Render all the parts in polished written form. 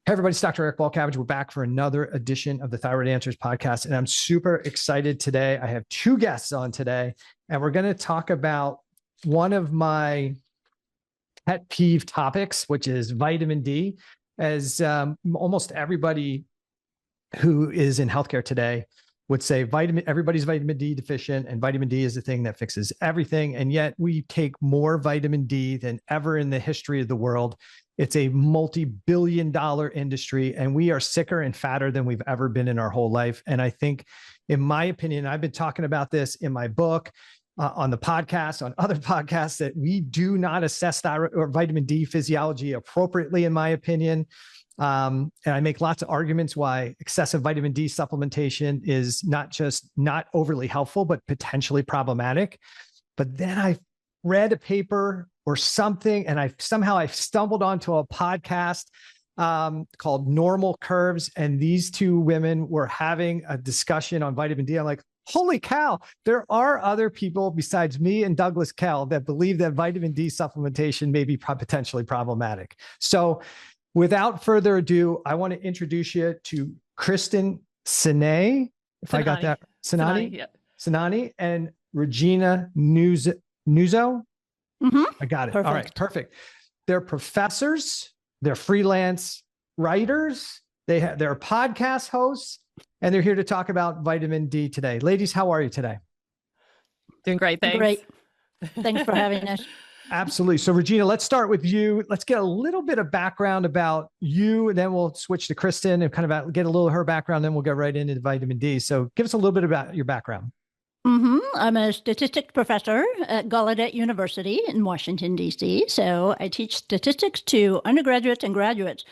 Hey everybody, it's Dr. Eric Balcabbage. We're back for another edition of the Thyroid Answers Podcast, and I'm super excited today. I have two guests on today, and we're going to talk about one of my pet peeve topics, which is vitamin D. As almost everybody who is in healthcare today would say, everybody's vitamin D deficient, and vitamin D is the thing that fixes everything. And yet we take more vitamin D than ever in the history of the world. It's a multi-billion-dollar industry, and we are sicker and fatter than we've ever been in our whole life. And I think, in my opinion, I've been talking about this in my book, on the podcast, on other podcasts, that we do not assess thyroid or vitamin D physiology appropriately, in my opinion. And I make lots of arguments why excessive vitamin D supplementation is not just not overly helpful, but potentially problematic. But then I read a paper or something, and I stumbled onto a podcast called Normal Curves, and these two women were having a discussion on vitamin D. I'm like, holy cow, there are other people besides me and Douglas Kell that believe that vitamin D supplementation may be potentially problematic. So without further ado, I want to introduce you to Kristin Sainani, if I got that, Sainani, and Regina Nuzzo. Mm-hmm. I got it. Perfect. All right, perfect. They're professors, they're freelance writers, they're podcast hosts, and they're here to talk about vitamin D today. Ladies, how are you today? Doing great, thanks. Great. Thanks for having us. Absolutely. So Regina, let's start with you. Let's get a little bit of background about you, and then we'll switch to Kristin and kind of get a little of her background, then we'll go right into vitamin D. So give us a little bit about your background. Mm-hmm. I'm a statistics professor at Gallaudet University in Washington, D.C. So I teach statistics to undergraduates and graduates.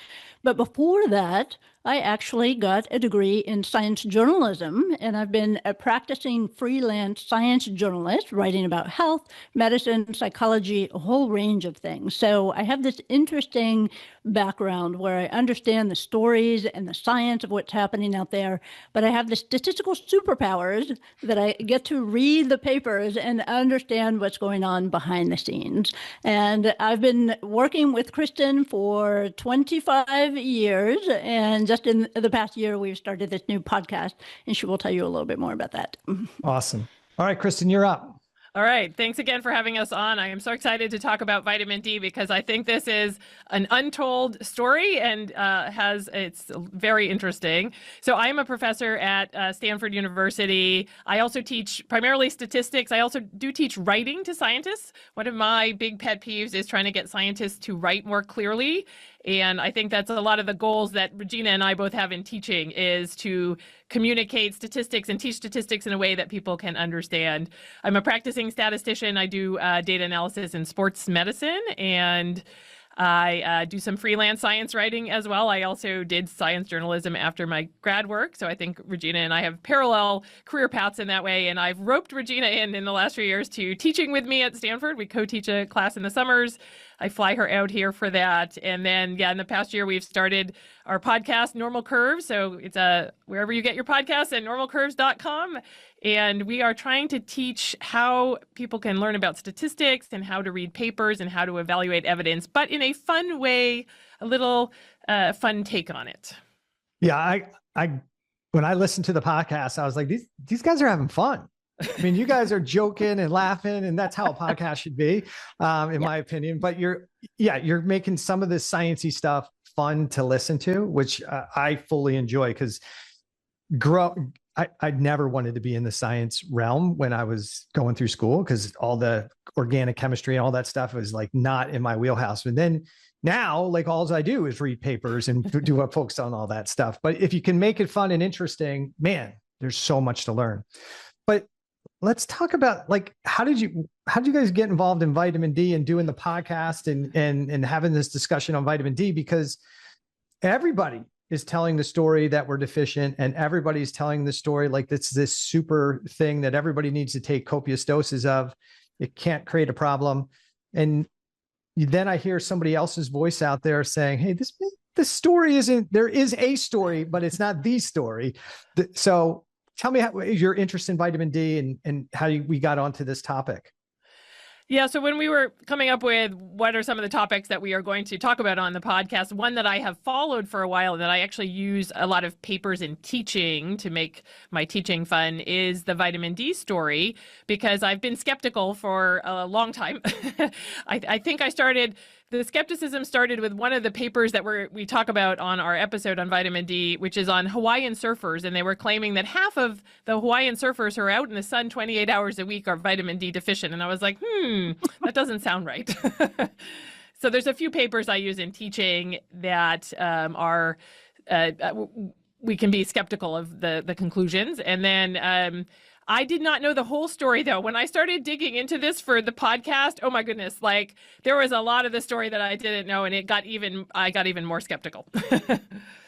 But before that, I actually got a degree in science journalism, and I've been a practicing freelance science journalist, writing about health, medicine, psychology, a whole range of things. So I have this interesting background where I understand the stories and the science of what's happening out there, but I have the statistical superpowers that I get to read the papers and understand what's going on behind the scenes. And I've been working with Kristin for 25 years, and just in the past year, we've started this new podcast, and she will tell you a little bit more about that. Awesome. All right, Kristin, you're up. All right. Thanks again for having us on. I am so excited to talk about vitamin D because I think this is an untold story and it's very interesting. So I am a professor at Stanford University. I also teach primarily statistics. I also do teach writing to scientists. One of my big pet peeves is trying to get scientists to write more clearly. And I think that's a lot of the goals that Regina and I both have in teaching, is to communicate statistics and teach statistics in a way that people can understand. I'm a practicing statistician. I do data analysis in sports medicine, and I do some freelance science writing as well. I also did science journalism after my grad work. So I think Regina and I have parallel career paths in that way. And I've roped Regina in the last few years to teaching with me at Stanford. We co-teach a class in the summers. I fly her out here for that. And then, in the past year, we've started our podcast, Normal Curves. So it's wherever you get your podcasts, at normalcurves.com. And we are trying to teach how people can learn about statistics and how to read papers and how to evaluate evidence, but in a fun way, a little fun take on it. Yeah, I when I listened to the podcast, I was like, these guys are having fun. I mean, you guys are joking and laughing, and that's how a podcast should be, in my opinion. But you're making some of this sciencey stuff fun to listen to, which I fully enjoy, because I never wanted to be in the science realm when I was going through school, because all the organic chemistry and all that stuff was like not in my wheelhouse. And then now, like, all I do is read papers and do a focus on all that stuff. But if you can make it fun and interesting, man, there's so much to learn. But let's talk about, like, how did you guys get involved in vitamin D and doing the podcast and having this discussion on vitamin D? Because everybody is telling the story that we're deficient, and everybody's telling the story like it's this super thing that everybody needs to take copious doses of. It can't create a problem. And then I hear somebody else's voice out there saying, hey, this story isn't, there is a story, but it's not the story. So tell me your interest in vitamin D and how we got onto this topic. Yeah. So when we were coming up with what are some of the topics that we are going to talk about on the podcast, one that I have followed for a while and that I actually use a lot of papers in teaching to make my teaching fun is the vitamin D story, because I've been skeptical for a long time. I think the skepticism started with one of the papers that we talk about on our episode on vitamin D, which is on Hawaiian surfers. And they were claiming that half of the Hawaiian surfers who are out in the sun 28 hours a week are vitamin D deficient. And I was like, that doesn't sound right. So there's a few papers I use in teaching that we can be skeptical of the conclusions. And then I did not know the whole story, though. When I started digging into this for the podcast, oh my goodness, like there was a lot of the story that I didn't know, and I got even more skeptical.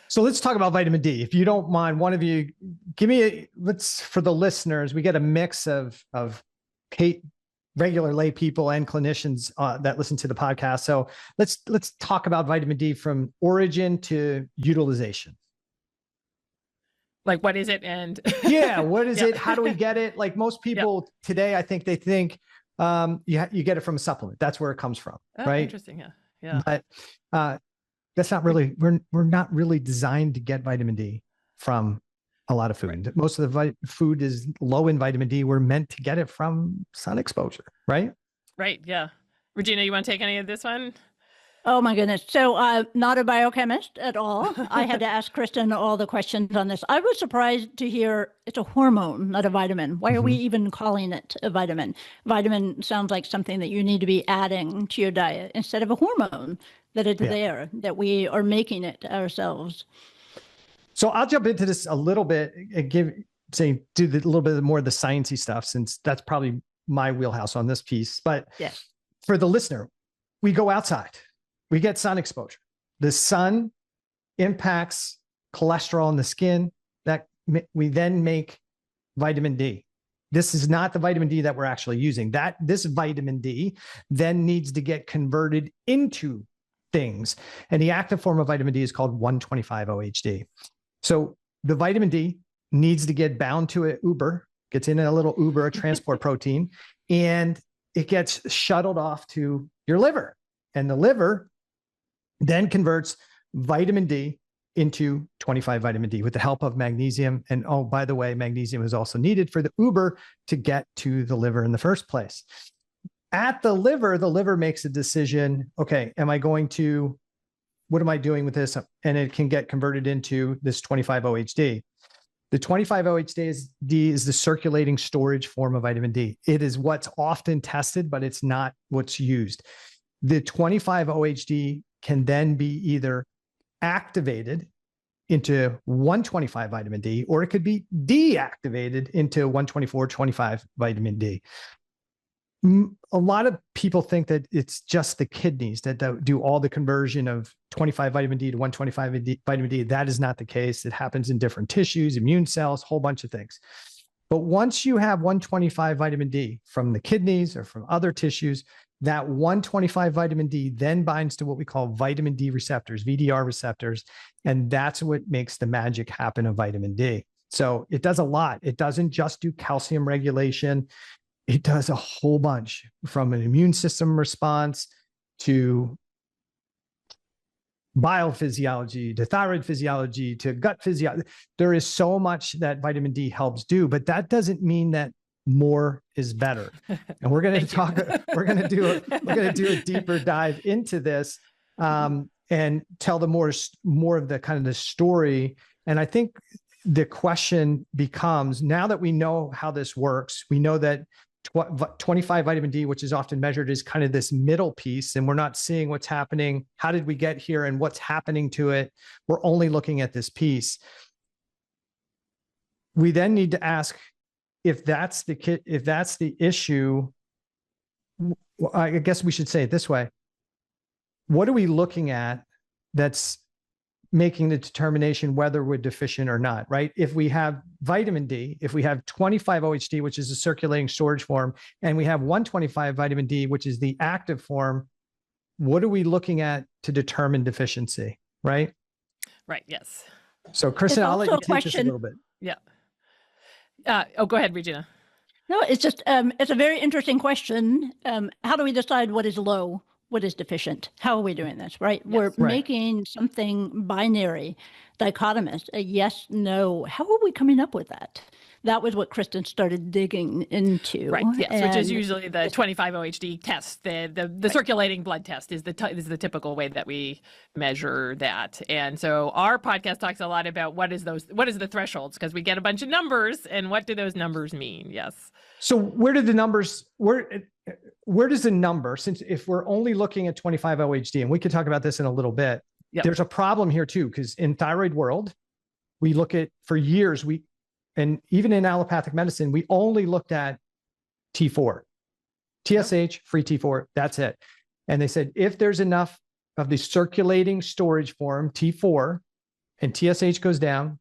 So let's talk about vitamin D. If you don't mind, one of you, for the listeners, we get a mix of regular lay people and clinicians that listen to the podcast. So let's talk about vitamin D from origin to utilization. Like, what is it? And yeah, what is it? How do we get it? Like most people today, I think they think you get it from a supplement. That's where it comes from, right? Interesting. Yeah. But that's not really, we're not really designed to get vitamin D from a lot of food. Right. Most of the food is low in vitamin D. We're meant to get it from sun exposure, right? Right. Yeah. Regina, you want to take any of this one? Oh my goodness. So not a biochemist at all. I had to ask Kristin all the questions on this. I was surprised to hear it's a hormone, not a vitamin. Why are we even calling it a vitamin? Vitamin sounds like something that you need to be adding to your diet instead of a hormone that it's there, that we are making it ourselves. So I'll jump into this a little bit and do a little bit more of the sciencey stuff, since that's probably my wheelhouse on this piece. But for the listener, we go outside. We get sun exposure. The sun impacts cholesterol in the skin that we then make vitamin D. This is not the vitamin D that we're actually using. This vitamin D then needs to get converted into things. And the active form of vitamin D is called 1,25-OHD. So the vitamin D needs to get bound to an Uber, gets in a little Uber, a transport protein, and it gets shuttled off to your liver. And the liver then converts vitamin D into 25 vitamin D with the help of magnesium. And oh, by the way, magnesium is also needed for the Uber to get to the liver in the first place. At the liver makes a decision. Okay, what am I doing with this? And it can get converted into this 25-OHD. The 25-OHD is the circulating storage form of vitamin D. It is what's often tested, but it's not what's used. The 25-OHD can then be either activated into 125 vitamin D, or it could be deactivated into 124-25 vitamin D. A lot of people think that it's just the kidneys that do all the conversion of 25 vitamin D to 125 vitamin D. That is not the case. It happens in different tissues, immune cells, whole bunch of things. But once you have 125 vitamin D from the kidneys or from other tissues, that 125 vitamin D then binds to what we call vitamin D receptors, VDR receptors, and that's what makes the magic happen of vitamin D. So it does a lot. It doesn't just do calcium regulation. It does a whole bunch, from an immune system response to biophysiology, to thyroid physiology, to gut physiology. There is so much that vitamin D helps do, but that doesn't mean that more is better. And we're going to do a deeper dive into this and tell the more of the kind of the story. And I think the question becomes, now that we know how this works, we know that 25 vitamin D, which is often measured as kind of this middle piece, and we're not seeing what's happening. How did we get here and what's happening to it? We're only looking at this piece. We then need to ask, if that's the issue, I guess we should say it this way. What are we looking at that's making the determination whether we're deficient or not, right? If we have vitamin D, if we have 25-OHD, which is a circulating storage form, and we have 125 vitamin D, which is the active form, what are we looking at to determine deficiency, right? Right, yes. So Kristin, I'll let you teach us a little bit. Yeah. Go ahead, Regina. No, it's just, it's a very interesting question. How do we decide what is low, what is deficient? How are we doing this, right? Yes. We're Right. making something binary, dichotomous, a yes, no. How are we coming up with that? That was what Kristin started digging into. Right. Yes, which is And usually the 25-OHD test. The circulating blood test is the typical way that we measure that. And so our podcast talks a lot about what is the thresholds, because we get a bunch of numbers, and what do those numbers mean? Yes. So where does the number, since if we're only looking at 25-OHD, and we could talk about this in a little bit, Yep. there's a problem here too, because in thyroid world, we look at, for years, and even in allopathic medicine, we only looked at T4, TSH, free T4, that's it. And they said, if there's enough of the circulating storage form, T4, and TSH goes down,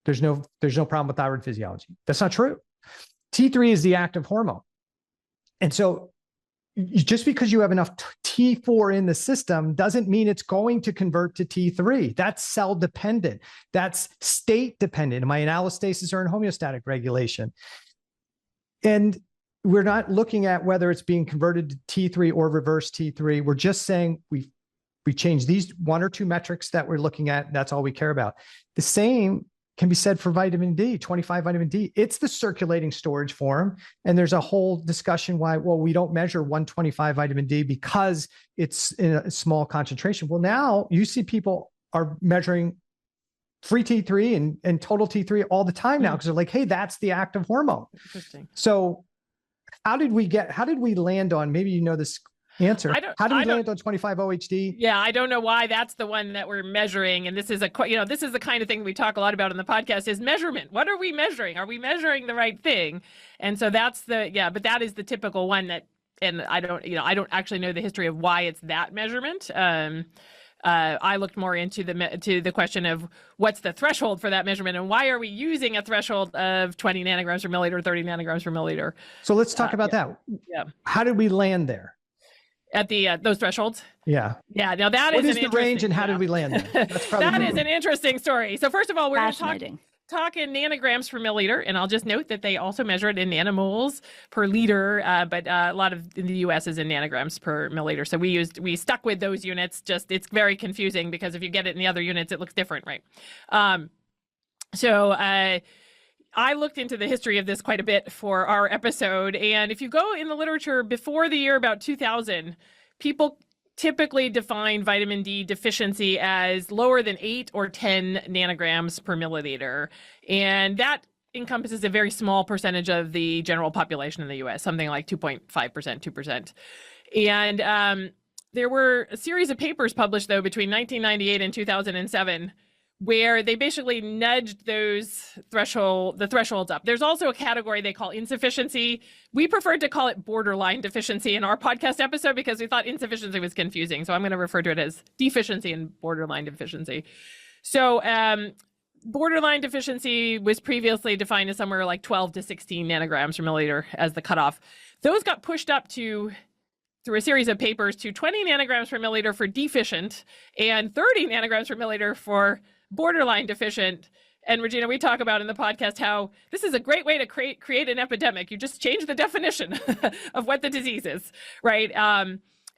there's no problem with thyroid physiology. That's not true. T3 is the active hormone. And so just because you have enough T4 in the system doesn't mean it's going to convert to T3. That's cell dependent. That's state dependent. Am I in allostasis or in homeostatic regulation? And we're not looking at whether it's being converted to T3 or reverse T3. We're just saying we changed these one or two metrics that we're looking at. That's all we care about. The same can be said for vitamin D, 25 vitamin D. It's the circulating storage form. And there's a whole discussion why, well, we don't measure 125 vitamin D because it's in a small concentration. Well, now you see people are measuring free T3 and total T3 all the time now, because they're like, hey, that's the active hormone. Interesting. So how did we land on, maybe you know this answer. How do we land on 25-OHD? Yeah, I don't know why that's the one that we're measuring. And this is this is the kind of thing we talk a lot about on the podcast, is measurement. What are we measuring? Are we measuring the right thing? And so that's but that is the typical one that, and I don't actually know the history of why it's that measurement. I looked more into the question of what's the threshold for that measurement, and why are we using a threshold of 20 nanograms per milliliter, 30 nanograms per milliliter? So let's talk about that. Yeah. How did we land there? At the those thresholds? Yeah. Yeah. Now that what is the range, and how did we land there? That is an interesting story. So first of all, we're going Fascinating. to talk in nanograms per milliliter, and I'll just note that they also measure it in nanomoles per liter, but a lot of in the U.S. is in nanograms per milliliter. So we stuck with those units. Just it's very confusing because if you get it in the other units, it looks different, right? I looked into the history of this quite a bit for our episode. And if you go in the literature before the year about 2000, people typically define vitamin D deficiency as lower than 8 or 10 nanograms per milliliter. And that encompasses a very small percentage of the general population in the US, something like 2.5%, 2%. And there were a series of papers published, though, between 1998 and 2007, where they basically nudged the thresholds up. There's also a category they call insufficiency. We preferred to call it borderline deficiency in our podcast episode because we thought insufficiency was confusing. So I'm going to refer to it as deficiency and borderline deficiency. So borderline deficiency was previously defined as somewhere like 12 to 16 nanograms per milliliter as the cutoff. Those got pushed up through a series of papers to 20 nanograms per milliliter for deficient and 30 nanograms per milliliter for borderline deficient. And Regina, we talk about in the podcast how this is a great way to create an epidemic. You just change the definition of what the disease is, right?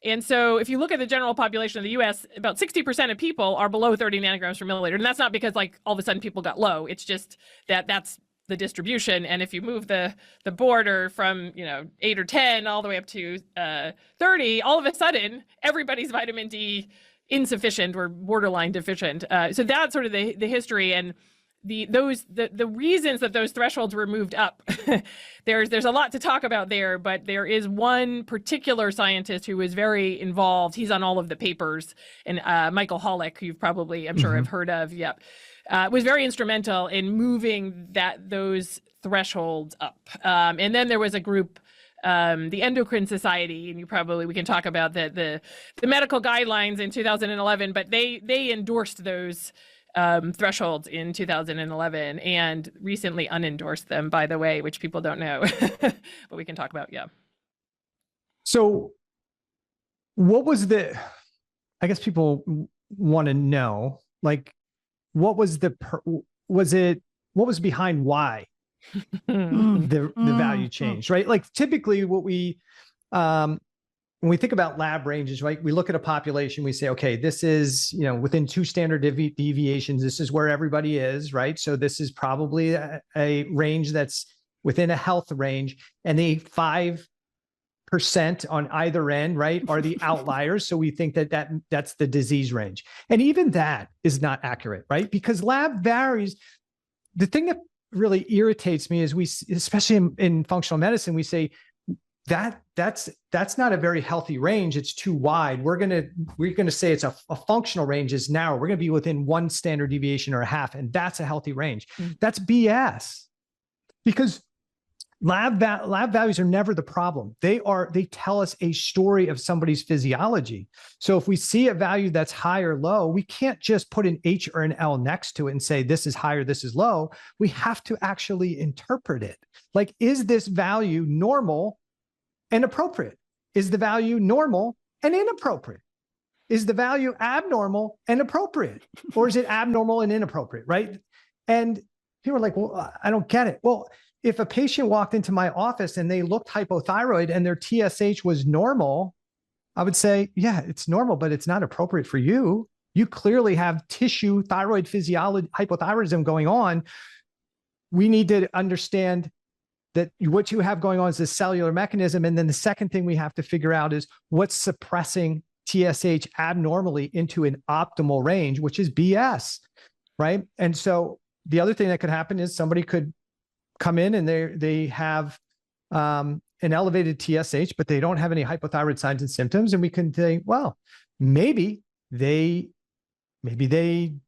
And so if you look at the general population of the US, about 60% of people are below 30 nanograms per milliliter. And that's not because like all of a sudden people got low. It's just that's the distribution. And if you move the border from 8 or 10 all the way up to 30, all of a sudden everybody's vitamin D insufficient or borderline deficient. So that's sort of the history and the reasons that those thresholds were moved up. There's a lot to talk about there, but there is one particular scientist who was very involved. He's on all of the papers, and Michael Hollick, who you've probably, I'm sure, have heard of. Yep, was very instrumental in moving those thresholds up. And then there was a group, the Endocrine Society, and we can talk about the medical guidelines in 2011, but they endorsed those thresholds in 2011 and recently unendorsed them, by the way, which people don't know, but we can talk about. Yeah. So what was I guess people want to know, like, what was what was behind why the value changed, right? Like typically what we, when we think about lab ranges, right, we look at a population, we say, okay, this is, within 2 standard deviations, this is where everybody is, right? So this is probably a range that's within a health range, and the 5% on either end, right, are the outliers. So we think that's the disease range. And even that is not accurate, right? Because lab varies. The thing that really irritates me is especially in functional medicine, we say that's not a very healthy range. It's too wide. We're gonna say it's a functional range is narrow. We're gonna be within 1 standard deviation or a half, and that's a healthy range. That's BS, because lab values are never the problem. They tell us a story of somebody's physiology. So if we see a value that's high or low, we can't just put an H or an L next to it and say, this is high or this is low. We have to actually interpret it. Like, is this value normal and appropriate? Is the value normal and inappropriate? Is the value abnormal and appropriate? Or is it abnormal and inappropriate, right? And people are like, well, I don't get it. Well, if a patient walked into my office and they looked hypothyroid and their TSH was normal, I would say, yeah, it's normal, but it's not appropriate for you. You clearly have tissue thyroid physiology, hypothyroidism going on. We need to understand that what you have going on is a cellular mechanism. And then the second thing we have to figure out is what's suppressing TSH abnormally into an optimal range, which is BS, right? And so the other thing that could happen is somebody could come in and they have an elevated TSH, but they don't have any hypothyroid signs and symptoms. And we can think, well, maybe they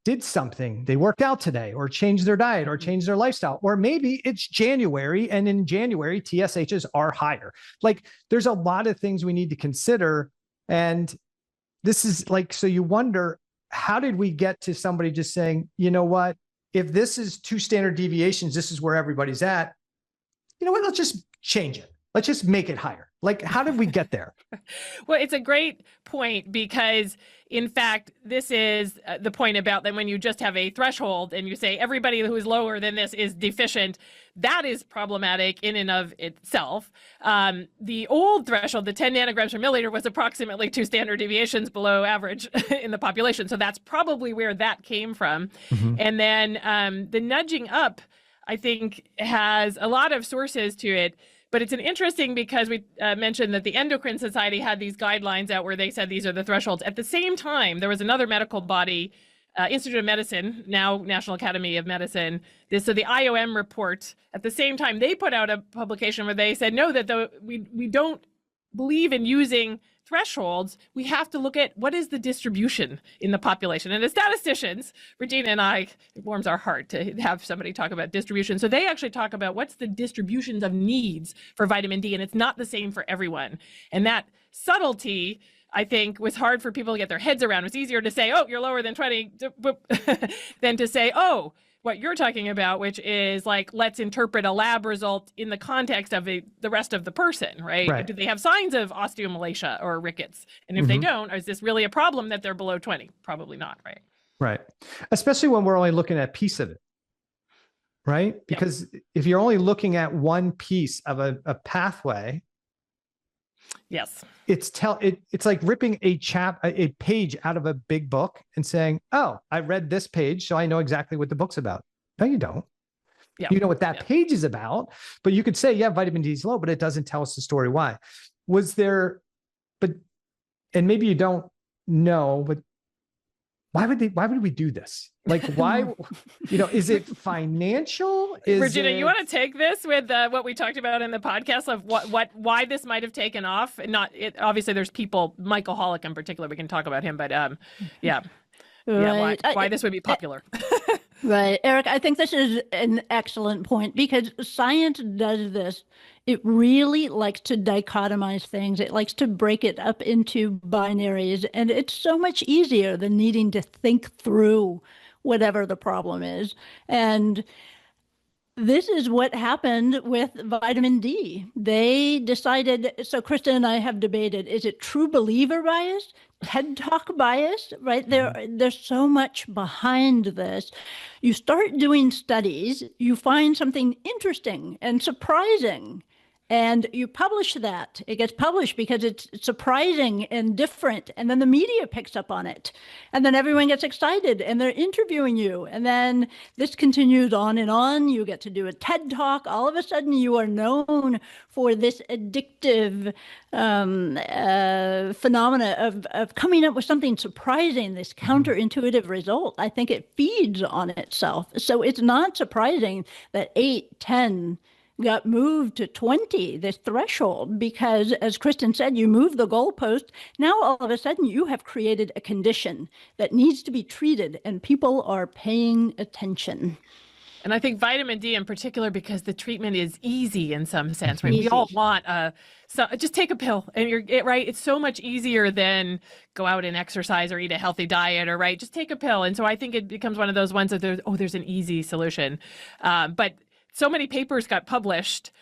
did something. They worked out today, or changed their diet, or changed their lifestyle, or maybe it's January, and in January TSHs are higher. Like, there's a lot of things we need to consider. And this is like, so you wonder, how did we get to somebody just saying, you know what? If this is 2 standard deviations, this is where everybody's at. You know what? Let's just change it. Let's just make it higher. Like, how did we get there? Well, it's a great point, because in fact, this is the point about that when you just have a threshold and you say everybody who is lower than this is deficient, that is problematic in and of itself. The old threshold, the 10 nanograms per milliliter, was approximately 2 standard deviations below average in the population. So that's probably where that came from. And then the nudging up, I think, has a lot of sources to it. But it's an interesting, because we mentioned that the Endocrine Society had these guidelines out where they said these are the thresholds. At the same time, there was another medical body, Institute of Medicine, now National Academy of Medicine. So the IOM report, at the same time, they put out a publication where they said, no, that we don't believe in using thresholds. We have to look at what is the distribution in the population. And as statisticians, Regina and I, it warms our heart to have somebody talk about distribution. So they actually talk about what's the distributions of needs for vitamin D, and it's not the same for everyone. And that subtlety, I think, was hard for people to get their heads around. It was easier to say, oh, you're lower than 20, than to say, oh, what you're talking about, which is like, let's interpret a lab result in the context of the rest of the person, right? Do they have signs of osteomalacia or rickets? And if they don't, is this really a problem that they're below 20? Probably not, right? Right. Especially when we're only looking at a piece of it, right? Because if you're only looking at one piece of a pathway, yes, it's like ripping a page out of a big book and saying, oh, I read this page, so I know exactly what the book's about. No, you don't. You know what that page is about, but you could say, yeah, vitamin D is low, but it doesn't tell us the story why. And maybe you don't know, but why would we do this? Like, why, is it financial? Regina, you want to take this with what we talked about in the podcast of why this might have taken off? Obviously there's people, Michael Hollick in particular, we can talk about him, but why this would be popular. Right. Eric, I think this is an excellent point, because science does this. It really likes to dichotomize things. It likes to break it up into binaries. And it's so much easier than needing to think through whatever the problem is. And This is what happened with vitamin D. They decided, so Krista and I have debated, is it true believer bias, TED Talk bias, right? There's so much behind this. You start doing studies, you find something interesting and surprising, and you publish that. It gets published because it's surprising and different. And then the media picks up on it. And then everyone gets excited and they're interviewing you. And then this continues on and on. You get to do a TED Talk. All of a sudden, you are known for this addictive phenomena of coming up with something surprising, this counterintuitive result. I think it feeds on itself. So it's not surprising that 8, 10, got moved to 20, this threshold, because as Kristin said, you move the goalpost. Now, all of a sudden, you have created a condition that needs to be treated, and people are paying attention. And I think vitamin D in particular, because the treatment is easy in some sense, right? We all want so just take a pill and right. It's so much easier than go out and exercise or eat a healthy diet, or right. Just take a pill. And so I think it becomes one of those ones that there's an easy solution. But so many papers got published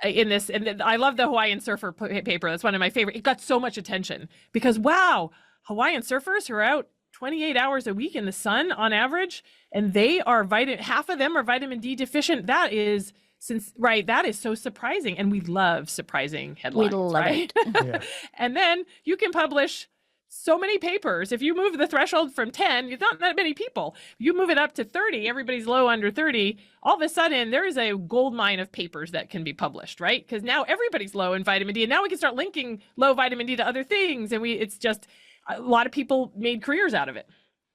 in this, and I love the Hawaiian surfer paper. That's one of my favorite. It got so much attention because, wow, Hawaiian surfers who are out 28 hours a week in the sun on average, and they are half of them are vitamin D deficient. That is so surprising, and we love surprising headlines. We love right? it. Yeah. And then you can publish so many papers. If you move the threshold from 10, it's not that many people. You move it up to 30, everybody's low under 30. All of a sudden, there is a gold mine of papers that can be published, right? Because now everybody's low in vitamin D, and now we can start linking low vitamin D to other things. And it's just a lot of people made careers out of it.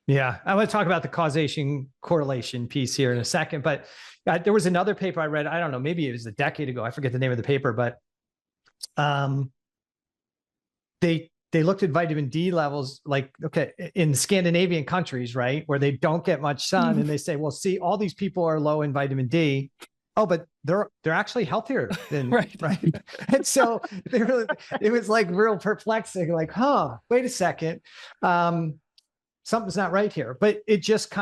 Yeah. I want to talk about the causation correlation piece here in a second, but there was another paper I read, I don't know, maybe it was a decade ago. I forget the name of the paper, but they looked at vitamin D levels, like, okay, in Scandinavian countries, right, where they don't get much sun, and they say, well, see, all these people are low in vitamin D. Oh, but they're actually healthier than right. And so it was like real perplexing, like, wait a second, something's not right here. But it just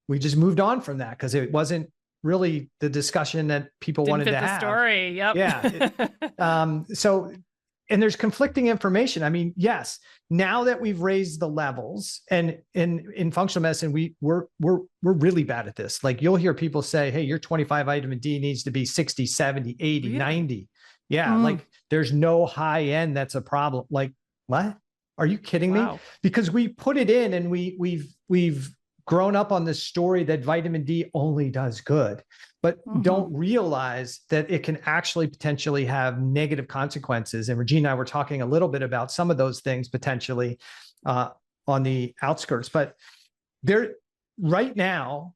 we just moved on from that because it wasn't really the discussion that people wanted to have. Story, yep. Yeah. And there's conflicting information. I mean, yes, now that we've raised the levels, and in functional medicine, we're really bad at this. Like, you'll hear people say, hey, your 25 vitamin D needs to be 60, 70, 80, really? 90. Yeah. Like, there's no high end that's a problem. Like, what? Are you kidding me? Because we put it in, and we've grown up on this story that vitamin D only does good, but don't realize that it can actually potentially have negative consequences. And Regina and I were talking a little bit about some of those things potentially on the outskirts. But right now,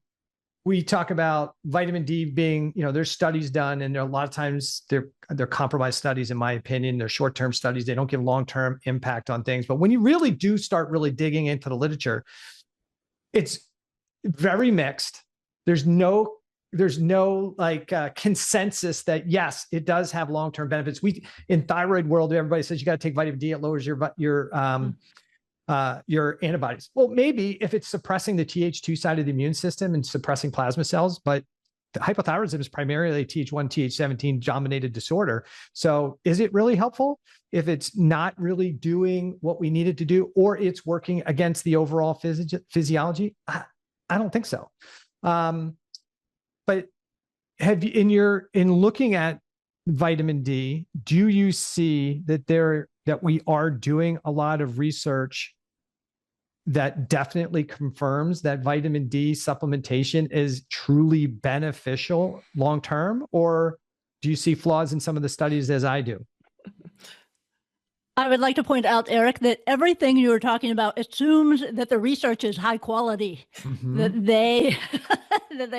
we talk about vitamin D being, there's studies done, and a lot of times they're compromised studies, in my opinion. They're short-term studies. They don't give long-term impact on things. But when you really do start really digging into the literature, it's very mixed. There's no consensus that yes, it does have long-term benefits. In thyroid world, everybody says you got to take vitamin D. It lowers your antibodies. Well, maybe if it's suppressing the Th2 side of the immune system and suppressing plasma cells, but the hypothyroidism is primarily a Th1, Th17 dominated disorder. So is it really helpful if it's not really doing what we need it to do, or it's working against the overall physiology? I don't think so. But have you, in looking at vitamin D, do you see that we are doing a lot of research that definitely confirms that vitamin D supplementation is truly beneficial long-term, or do you see flaws in some of the studies as I do? I would like to point out, Eric, that everything you were talking about assumes that the research is high quality, that they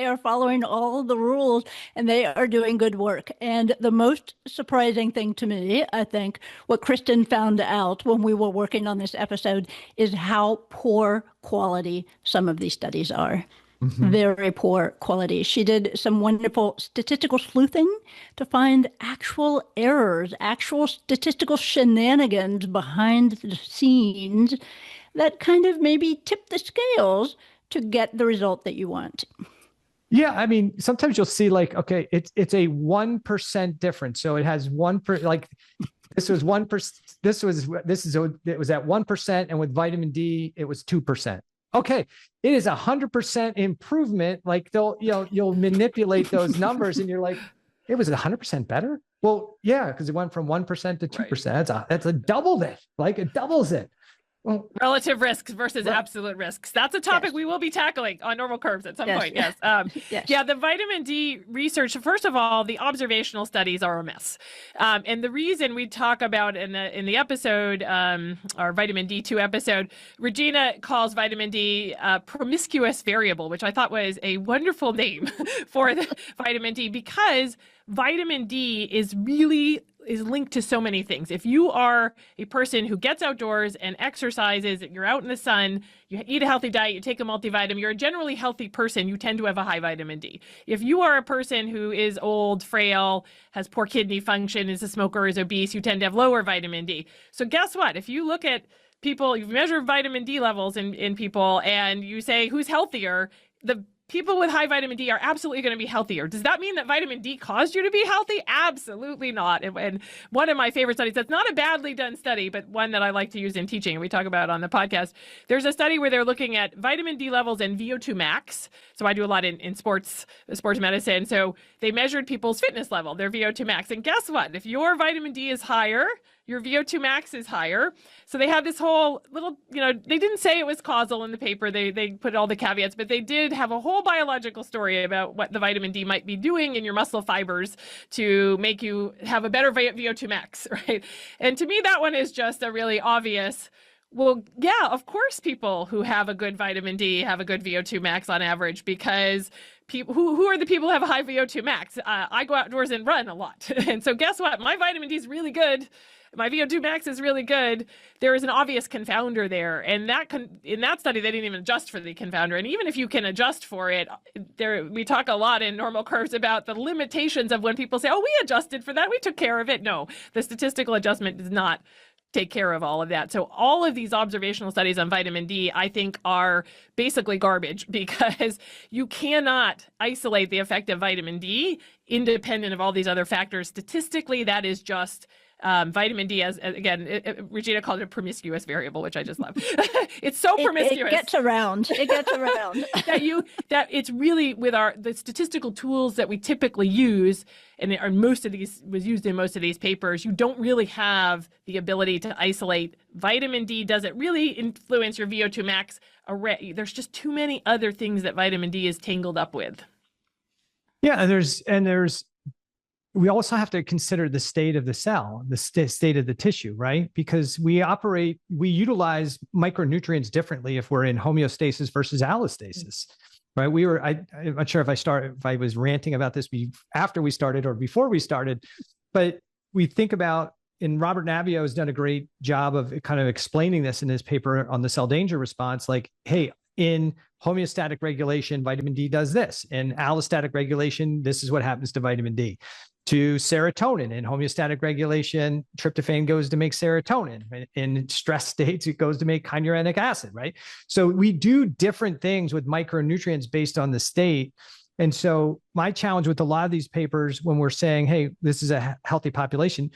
are following all the rules and they are doing good work. And the most surprising thing to me, I think, what Kristin found out when we were working on this episode, is how poor quality some of these studies are. Very poor quality. She did some wonderful statistical sleuthing to find actual errors, actual statistical shenanigans behind the scenes that kind of maybe tip the scales to get the result that you want. Yeah, I mean, sometimes you'll see like, okay, it's a 1% difference. So it has 1%, like this was 1%. It was at 1%, and with vitamin D, it was 2%. Okay, it is 100% improvement. Like you'll manipulate those numbers, and you're like, it was 100% better. Well, yeah, because it went from 1% to 2%. Right. That's a doubled it. Like it doubles it. Well, relative risks versus absolute risks. That's a topic we will be tackling on normal curves at some point. Yes. Yes. Yeah, the vitamin D research, first of all, the observational studies are a mess. And the reason we talk about in the episode, our vitamin D2 episode, Regina calls vitamin D a promiscuous variable, which I thought was a wonderful name for the vitamin D, because vitamin D is linked to so many things. If you are a person who gets outdoors and exercises, you're out in the sun, you eat a healthy diet, you take a multivitamin, you're a generally healthy person, you tend to have a high vitamin D. If you are a person who is old, frail, has poor kidney function, is a smoker, is obese, you tend to have lower vitamin D. So guess what? If you look at people, you measure vitamin D levels in people and you say who's healthier, the people with high vitamin D are absolutely going to be healthier. Does that mean that vitamin D caused you to be healthy? Absolutely not. And one of my favorite studies, that's not a badly done study, but one that I like to use in teaching, and we talk about on the podcast. There's a study where they're looking at vitamin D levels and VO2 max. So I do a lot in sports medicine. So they measured people's fitness level, their VO2 max. And guess what? If your vitamin D is higher, your VO2 max is higher. So they had this whole little, they didn't say it was causal in the paper. They put all the caveats, but they did have a whole biological story about what the vitamin D might be doing in your muscle fibers to make you have a better VO2 max, right? And to me, that one is just a really obvious, well, yeah, of course people who have a good vitamin D have a good VO2 max on average, because people who are the people who have a high VO2 max? I go outdoors and run a lot. And so guess what? My vitamin D is really good. My VO2 max is really good. There is an obvious confounder there. And in that study, they didn't even adjust for the confounder. And even if you can adjust for it, we talk a lot in normal curves about the limitations of when people say, oh, we adjusted for that, we took care of it. No, the statistical adjustment does not take care of all of that. So all of these observational studies on vitamin D, I think, are basically garbage, because you cannot isolate the effect of vitamin D independent of all these other factors. Statistically, that is just vitamin D, Regina called it a promiscuous variable, which I just love. It's so promiscuous. It gets around. that it's really with the statistical tools that we typically use, and most of these was used in most of these papers, you don't really have the ability to isolate vitamin D. Does it really influence your VO2 max? There's just too many other things that vitamin D is tangled up with. Yeah, we also have to consider the state of the cell, the state of the tissue, right? Because we utilize micronutrients differently if we're in homeostasis versus allostasis, right? I'm not sure if I was ranting about this after we started or before we started, but we think about, and Robert Navio has done a great job of kind of explaining this in his paper on the cell danger response, like, hey, in homeostatic regulation, vitamin D does this. In allostatic regulation, this is what happens to vitamin D. To serotonin, in homeostatic regulation, tryptophan goes to make serotonin. In stress states, it goes to make kynurenic acid, right? So we do different things with micronutrients based on the state. And so my challenge with a lot of these papers, when we're saying, hey, this is a healthy population,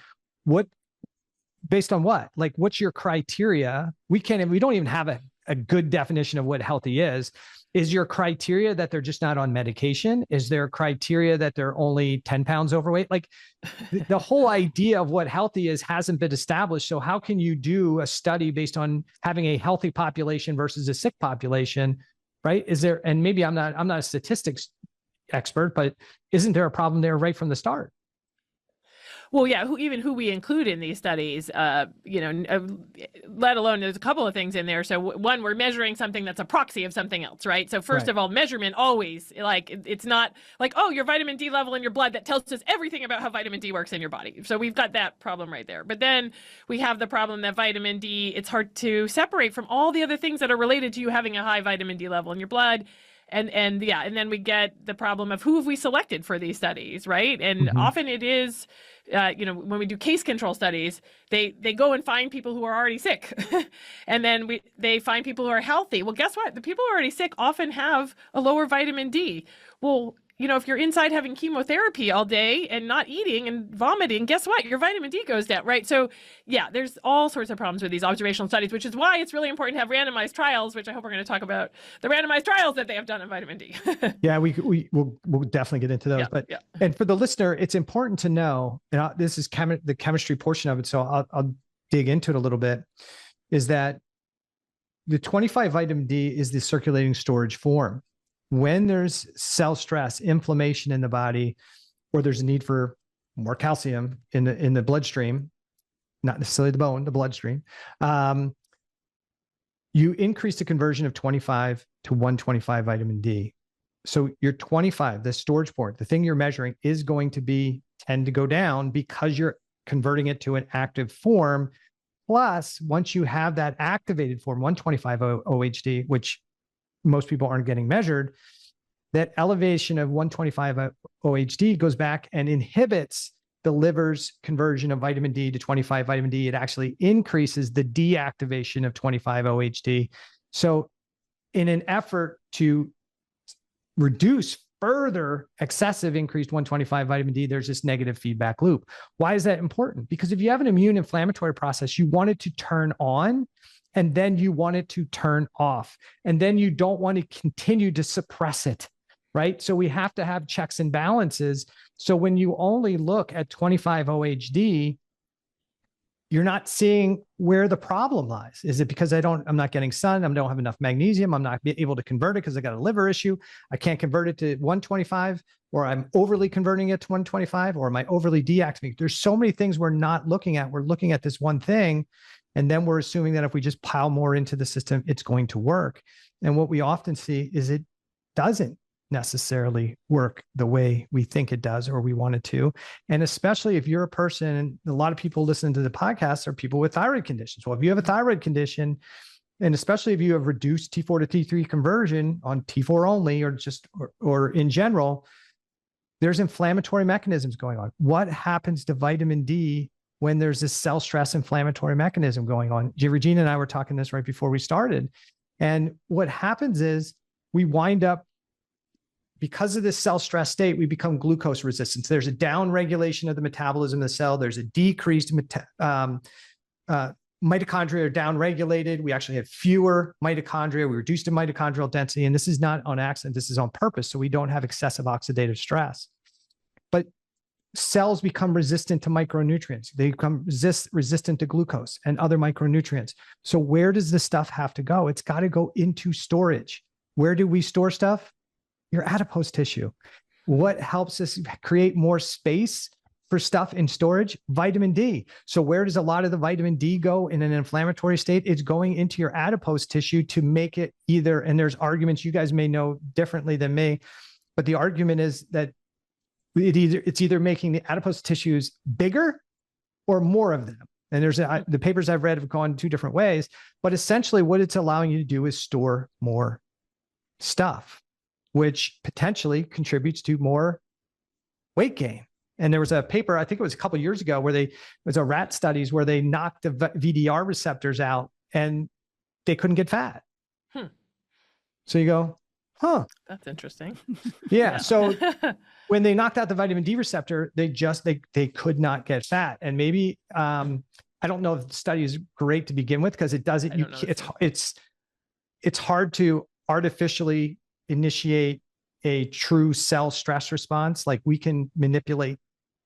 based on what? Like, what's your criteria? We don't even have a good definition of what healthy is. Is your criteria that they're just not on medication? Is there criteria that they're only 10 pounds overweight? Like the whole idea of what healthy is hasn't been established. So how can you do a study based on having a healthy population versus a sick population, right? And maybe I'm not a statistics expert, but isn't there a problem there right from the start? Well, yeah, who we include in these studies, let alone there's a couple of things in there. So one, we're measuring something that's a proxy of something else, right? So first of all, measurement always, it's not like, oh, your vitamin D level in your blood, that tells us everything about how vitamin D works in your body. So we've got that problem right there. But then we have the problem that vitamin D, it's hard to separate from all the other things that are related to you having a high vitamin D level in your blood. And then we get the problem of who have we selected for these studies, right? And often it is, when we do case control studies, they go and find people who are already sick, and then they find people who are healthy. Well, guess what? The people who are already sick often have a lower vitamin D. Well, if you're inside having chemotherapy all day and not eating and vomiting, guess what? Your vitamin D goes down, right? So yeah, there's all sorts of problems with these observational studies, which is why it's really important to have randomized trials, which I hope we're going to talk about the randomized trials that they have done on vitamin D. Yeah, we'll definitely get into those. And for the listener, it's important to know, and this is the chemistry portion of it, so I'll dig into it a little bit, is that the 25 vitamin D is the circulating storage form. When there's cell stress, inflammation in the body, or there's a need for more calcium in the bloodstream, not necessarily the bone, the bloodstream, you increase the conversion of 25 to 125 vitamin D. So your 25, the storage port, the thing you're measuring, is going to tend to go down because you're converting it to an active form. Plus, once you have that activated form, 125 OHD, which most people aren't getting measured, that elevation of 125 OHD goes back and inhibits the liver's conversion of vitamin D to 25 vitamin D. It actually increases the deactivation of 25 OHD. So in an effort to reduce further excessive increased 125 vitamin D, there's this negative feedback loop. Why is that important? Because if you have an immune inflammatory process, you want it to turn on, and then you want it to turn off. And then you don't want to continue to suppress it, right? So we have to have checks and balances. So when you only look at 25 OHD, you're not seeing where the problem lies. Is it because I'm not getting sun, I don't have enough magnesium, I'm not able to convert it because I got a liver issue, I can't convert it to 125, or I'm overly converting it to 125, or am I overly deactivating? There's so many things we're not looking at. We're looking at this one thing, and then we're assuming that if we just pile more into the system, it's going to work. And what we often see is it doesn't necessarily work the way we think it does or we want it to. And especially if you're a person, a lot of people listening to the podcast are people with thyroid conditions. Well, if you have a thyroid condition, and especially if you have reduced T4 to T3 conversion on T4 only, or in general, there's inflammatory mechanisms going on. What happens to vitamin D when there's this cell stress inflammatory mechanism going on? Regina and I were talking this right before we started. And what happens is we wind up, because of this cell stress state, we become glucose resistant. So there's a down regulation of the metabolism of the cell. There's a decreased mitochondria are down regulated. We actually have fewer mitochondria. We reduced the mitochondrial density. And this is not on accident. This is on purpose. So we don't have excessive oxidative stress. But cells become resistant to micronutrients. They become resistant to glucose and other micronutrients. So where does this stuff have to go? It's got to go into storage. Where do we store stuff? Your adipose tissue. What helps us create more space for stuff in storage? Vitamin D. So where does a lot of the vitamin D go in an inflammatory state? It's going into your adipose tissue to make it either, and there's arguments you guys may know differently than me, but the argument is that it's either making the adipose tissues bigger or more of them. And the papers I've read have gone two different ways, but essentially what it's allowing you to do is store more stuff, which potentially contributes to more weight gain. And there was a paper, I think it was a couple of years ago, where it was a rat studies where they knocked the VDR receptors out and they couldn't get fat. So you go, huh? That's interesting. Yeah. So when they knocked out the vitamin D receptor, they could not get fat. And maybe, I don't know if the study is great to begin with, because it doesn't, it's hard to artificially initiate a true cell stress response. Like we can manipulate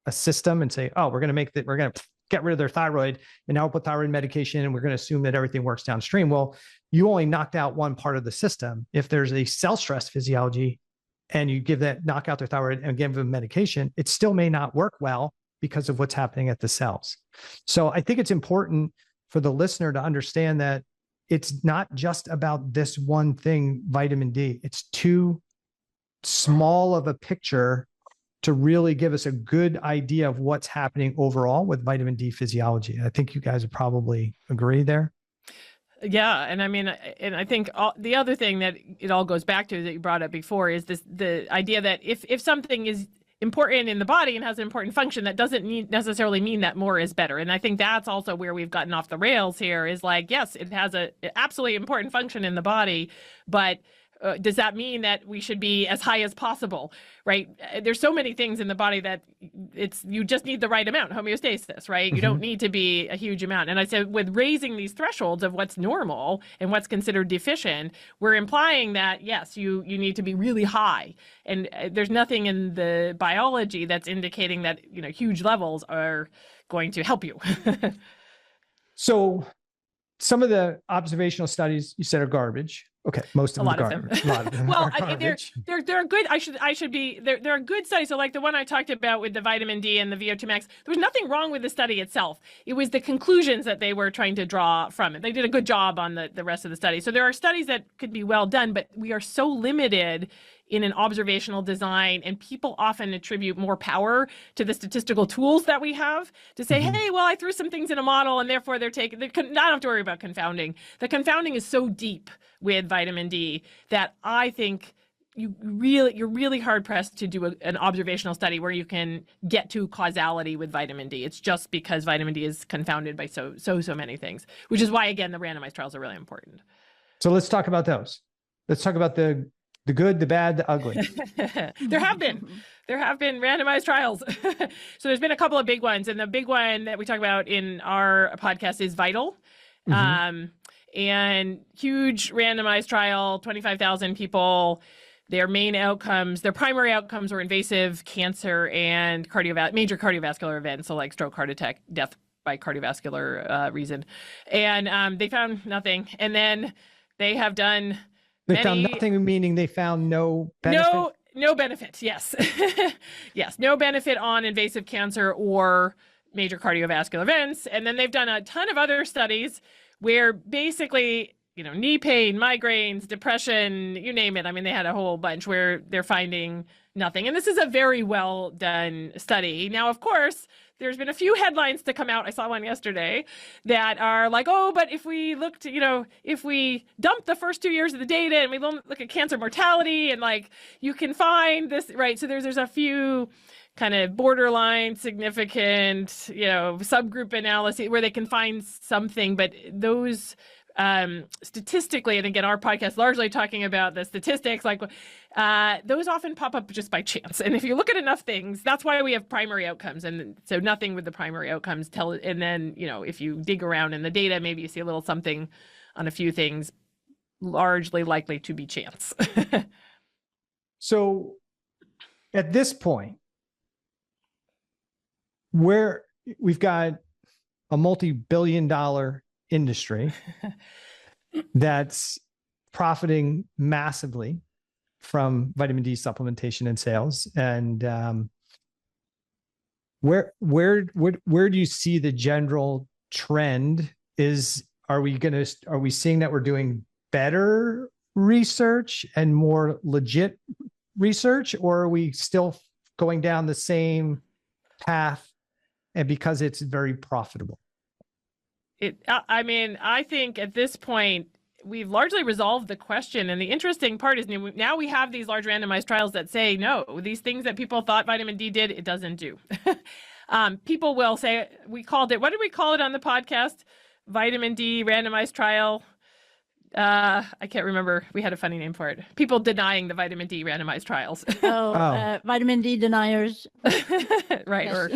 a system and say, oh, we're going to get rid of their thyroid, and now we'll put thyroid medication and we're going to assume that everything works downstream. Well, you only knocked out one part of the system. If there's a cell stress physiology and you knock out their thyroid and give them medication, it still may not work well because of what's happening at the cells. So I think it's important for the listener to understand that it's not just about this one thing, vitamin D. It's too small of a picture to really give us a good idea of what's happening overall with vitamin D physiology. I think you guys would probably agree there. Yeah. And I mean, and I think the other thing that it all goes back to that you brought up before is the idea that if something is important in the body and has an important function, that doesn't necessarily mean that more is better. And I think that's also where we've gotten off the rails here is like, yes, it has a absolutely important function in the body, but does that mean that we should be as high as possible, right? There's so many things in the body that you just need the right amount, homeostasis, right? You don't need to be a huge amount. And I said with raising these thresholds of what's normal and what's considered deficient, we're implying that, yes, you need to be really high. And there's nothing in the biology that's indicating that, huge levels are going to help you. So some of the observational studies you said are garbage. Okay, most of them are garbage. A lot of them well, are garbage. They're good. There are good studies. So like the one I talked about with the vitamin D and the VO2 max, there was nothing wrong with the study itself. It was the conclusions that they were trying to draw from it. They did a good job on the rest of the study. So there are studies that could be well done, but we are so limited in an observational design, and people often attribute more power to the statistical tools that we have to say, hey, well, I threw some things in a model and therefore I don't have to worry about confounding. The confounding is so deep with vitamin D that I think you're really hard pressed to do an observational study where you can get to causality with vitamin D. It's just because vitamin D is confounded by so many things, which is why, again, the randomized trials are really important. So let's talk about those. Let's talk about the good, the bad, the ugly. There have been randomized trials. So there's been a couple of big ones. And the big one that we talk about in our podcast is VITAL. And huge randomized trial, 25,000 people. Their primary outcomes were invasive cancer and major cardiovascular events. So like stroke, heart attack, death by cardiovascular reason. And they found nothing. And then they have done found nothing, meaning they found no benefit? No benefit, yes. Yes, no benefit on invasive cancer or major cardiovascular events. And then they've done a ton of other studies where basically, knee pain, migraines, depression, you name it. I mean, they had a whole bunch where they're finding nothing. And this is a very well done study. Now, of course, there's been a few headlines to come out. I saw one yesterday that are like, oh, but if we looked, if we dump the first 2 years of the data and we look at cancer mortality and like, you can find this, right? So there's a few kind of borderline significant, subgroup analysis where they can find something, but those statistically, and again, our podcast largely talking about the statistics, like those often pop up just by chance. And if you look at enough things, that's why we have primary outcomes. And so nothing with the primary outcomes and then, if you dig around in the data, maybe you see a little something on a few things, largely likely to be chance. So at this point, where we've got a multi-billion-dollar industry that's profiting massively from vitamin D supplementation and sales. And where do you see the general trend? Are we seeing that we're doing better research and more legit research, or are we still going down the same path and because it's very profitable? I think at this point, we've largely resolved the question. And the interesting part is now we have these large randomized trials that say, no, these things that people thought vitamin D did, it doesn't do. People will say, what did we call it on the podcast? Vitamin D randomized trial. I can't remember. We had a funny name for it. People denying the vitamin D randomized trials. Vitamin D deniers. Right. Yes. Or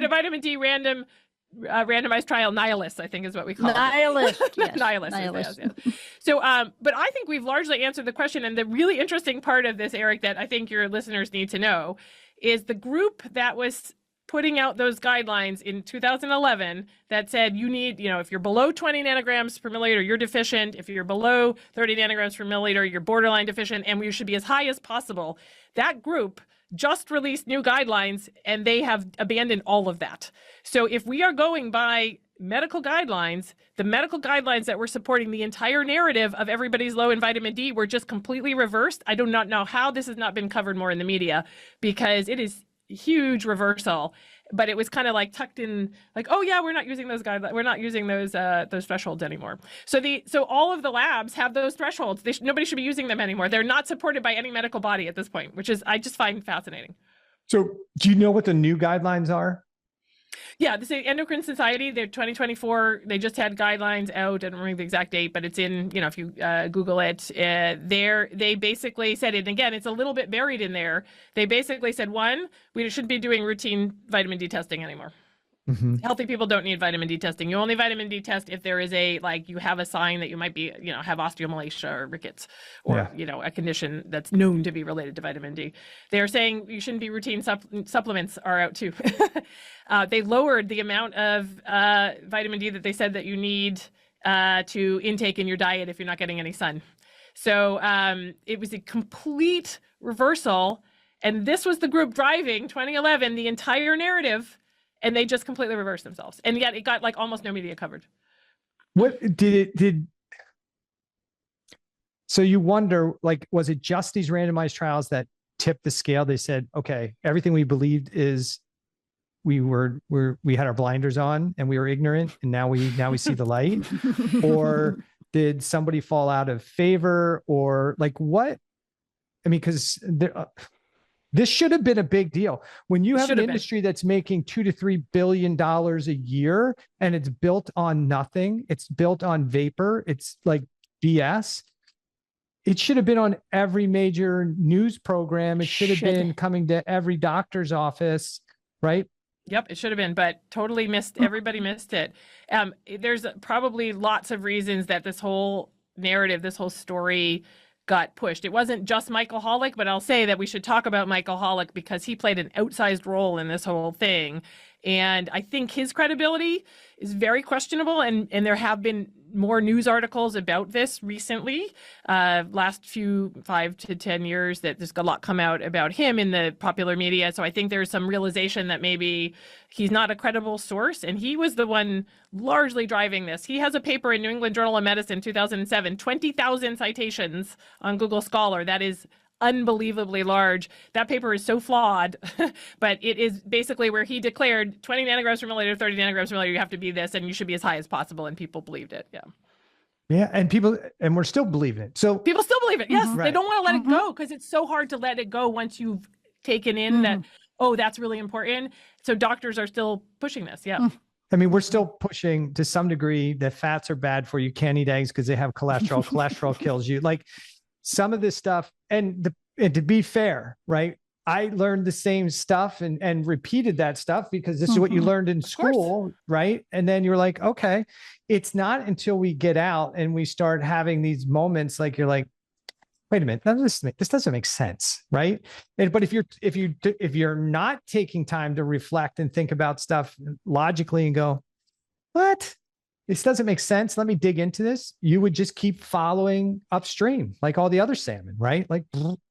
vitamin D randomized trial nihilists, I think is what we call nihilist, it. Yes. Nihilist. Yes. So, but I think we've largely answered the question. And the really interesting part of this, Eric, that I think your listeners need to know is the group that was putting out those guidelines in 2011 that said you need, if you're below 20 nanograms per milliliter, you're deficient. If you're below 30 nanograms per milliliter, you're borderline deficient, and you should be as high as possible. That group just released new guidelines and they have abandoned all of that. So if we are going by medical guidelines, the medical guidelines that were supporting the entire narrative of everybody's low in vitamin D were just completely reversed. I do not know how this has not been covered more in the media, because it is huge reversal. but it was kind of like tucked in, like, oh yeah, we're not using those guidelines, we're not using those thresholds anymore. So all of the labs have those thresholds. Nobody should be using them anymore. They're not supported by any medical body at this point, which is, I just find fascinating. So do you know what the new guidelines are? Yeah, the Endocrine Society, they're 2024. They just had guidelines out. I don't remember the exact date, but it's in, if you Google it, they basically said it, and again, it's a little bit buried in there. They basically said, one, we shouldn't be doing routine vitamin D testing anymore. Mm-hmm. Healthy people don't need vitamin D testing. You only vitamin D test if there is you have a sign that you might be, have osteomalacia or rickets or, a condition that's known to be related to vitamin D. They're saying you shouldn't be routine supplements are out too. They lowered the amount of vitamin D that they said that you need to intake in your diet if you're not getting any sun. So it was a complete reversal. And this was the group driving 2011, the entire narrative. And they just completely reversed themselves. And yet it got almost no media coverage. What so you wonder, was it just these randomized trials that tipped the scale? They said, okay, everything we believed is we had our blinders on and we were ignorant and now we see the light. Or did somebody fall out of favor, or what? I mean, because this should have been a big deal. When you have an industry that's making $2 to $3 billion a year and it's built on nothing, it's built on vapor, it's like BS. It should have been on every major news program. It should have been coming to every doctor's office, right? Yep, it should have been, but totally missed. Everybody missed it. There's probably lots of reasons that this whole narrative, this whole story got pushed. It wasn't just Michael Holick, but I'll say that we should talk about Michael Holick because he played an outsized role in this whole thing. And I think his credibility is very questionable. And there have been more news articles about this recently, last 5 to 10 years, that there's a lot come out about him in the popular media. So I think there's some realization that maybe he's not a credible source. And he was the one largely driving this. He has a paper in New England Journal of Medicine, 2007, 20,000 citations on Google Scholar. That is unbelievably large. That paper is so flawed, but it is basically where he declared 20 nanograms per milliliter, 30 nanograms per milliliter, you have to be this, and you should be as high as possible. And people believed it. Yeah. Yeah. And we're still believing it. So people still believe it. Yes. Right. They don't want to let it go because it's so hard to let it go once you've taken in that, oh, that's really important. So doctors are still pushing this. Yeah. I mean, we're still pushing to some degree that fats are bad for you. Can't eat eggs because they have cholesterol. Cholesterol kills you. Some of this stuff, and to be fair, right? I learned the same stuff and repeated that stuff because this is what you learned in school, right? And then you're like, okay, it's not until we get out and we start having these moments you're like, wait a minute, this doesn't make sense, right? But if you're not taking time to reflect and think about stuff logically and go, what? This doesn't make sense. Let me dig into this. You would just keep following upstream like all the other salmon, right?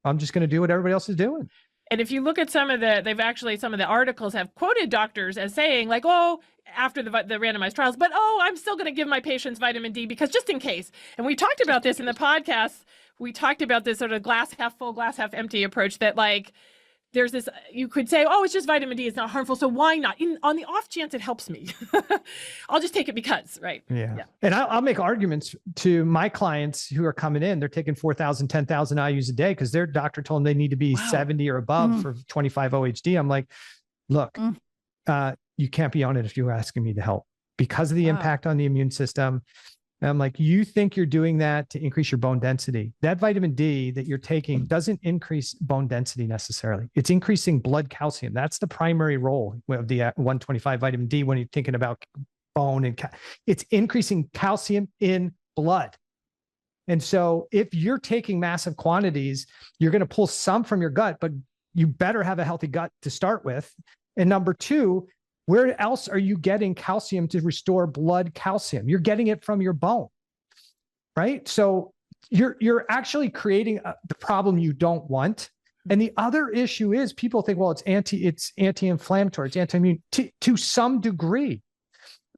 I'm just going to do what everybody else is doing. And if you look at some of the articles have quoted doctors as saying after the randomized trials, but I'm still going to give my patients vitamin D because just in case. And we talked about this in the podcast. We talked about this sort of glass half full, glass half empty approach that there's this, you could say, it's just vitamin D. It's not harmful. So why not? On the off chance it helps me, I'll just take it because, right? Yeah. And I'll make arguments to my clients who are coming in. They're taking 4,000, 10,000 IUs a day because their doctor told them they need to be 70 or above for 25 OHD. I'm like, look, you can't be on it if you're asking me to help because of the impact on the immune system. And I'm like, you think you're doing that to increase your bone density. That vitamin D that you're taking doesn't increase bone density necessarily. It's increasing blood calcium. That's the primary role of the 125 vitamin D when you're thinking about bone and it's increasing calcium in blood. And so if you're taking massive quantities, you're going to pull some from your gut, but you better have a healthy gut to start with. And number two, where else are you getting calcium to restore blood calcium? You're getting it from your bone, right? So you're actually creating the problem you don't want. And the other issue is people think, well, it's anti-inflammatory, it's anti-immune to some degree,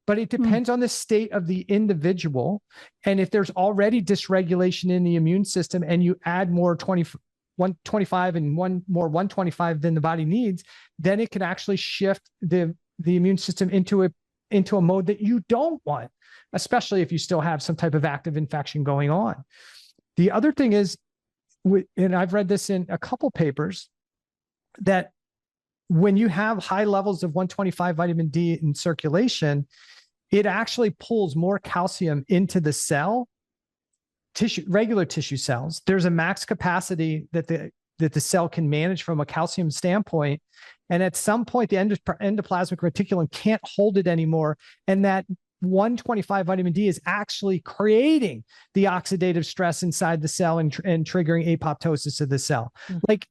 but it depends on the state of the individual. And if there's already dysregulation in the immune system and you add more 125 and one more 125 than the body needs, then it can actually shift the immune system into a mode that you don't want, especially if you still have some type of active infection going on. The other thing is, and I've read this in a couple papers, that when you have high levels of 125 vitamin D in circulation, it actually pulls more calcium into the cell, regular tissue cells. There's a max capacity that the cell can manage from a calcium standpoint. And at some point, the endoplasmic reticulum can't hold it anymore. And that 125 vitamin D is actually creating the oxidative stress inside the cell and triggering apoptosis of the cell. Mm-hmm. Like,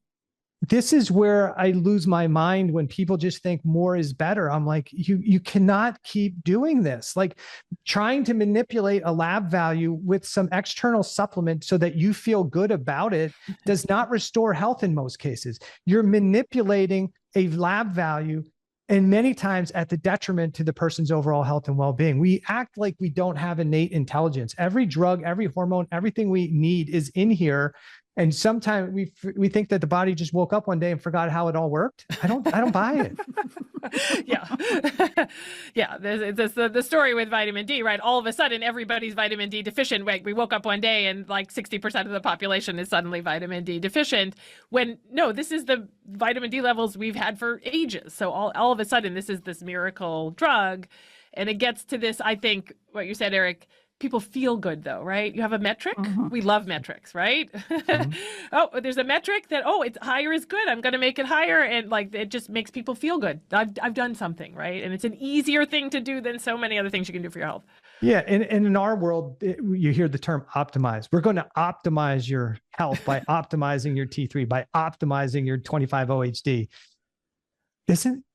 this is where I lose my mind when people just think more is better. I'm like, you cannot keep doing this. Like, trying to manipulate a lab value with some external supplement so that you feel good about it does not restore health in most cases. You're manipulating a lab value, and many times at the detriment to the person's overall health and well-being. We act like we don't have innate intelligence. Every drug, every hormone, everything we need is in here. And sometimes we think that the body just woke up one day and forgot how it all worked. I don't buy it. Yeah. Yeah. There's the story with vitamin D, right? All of a sudden, everybody's vitamin D deficient. We woke up one day and like 60% of the population is suddenly vitamin D deficient, when no, this is the vitamin D levels we've had for ages. So all of a sudden, this is this miracle drug. And it gets to this, I think, what you said, Eric, people feel good though, right? You have a metric. Mm-hmm. We love metrics, right? Mm-hmm. Oh, there's a metric that, it's higher is good. I'm going to make it higher. And like, it just makes people feel good. I've done something, right? And it's an easier thing to do than so many other things you can do for your health. Yeah. And in our world, you hear the term optimize. We're going to optimize your health by optimizing your T3, by optimizing your 25-OHD.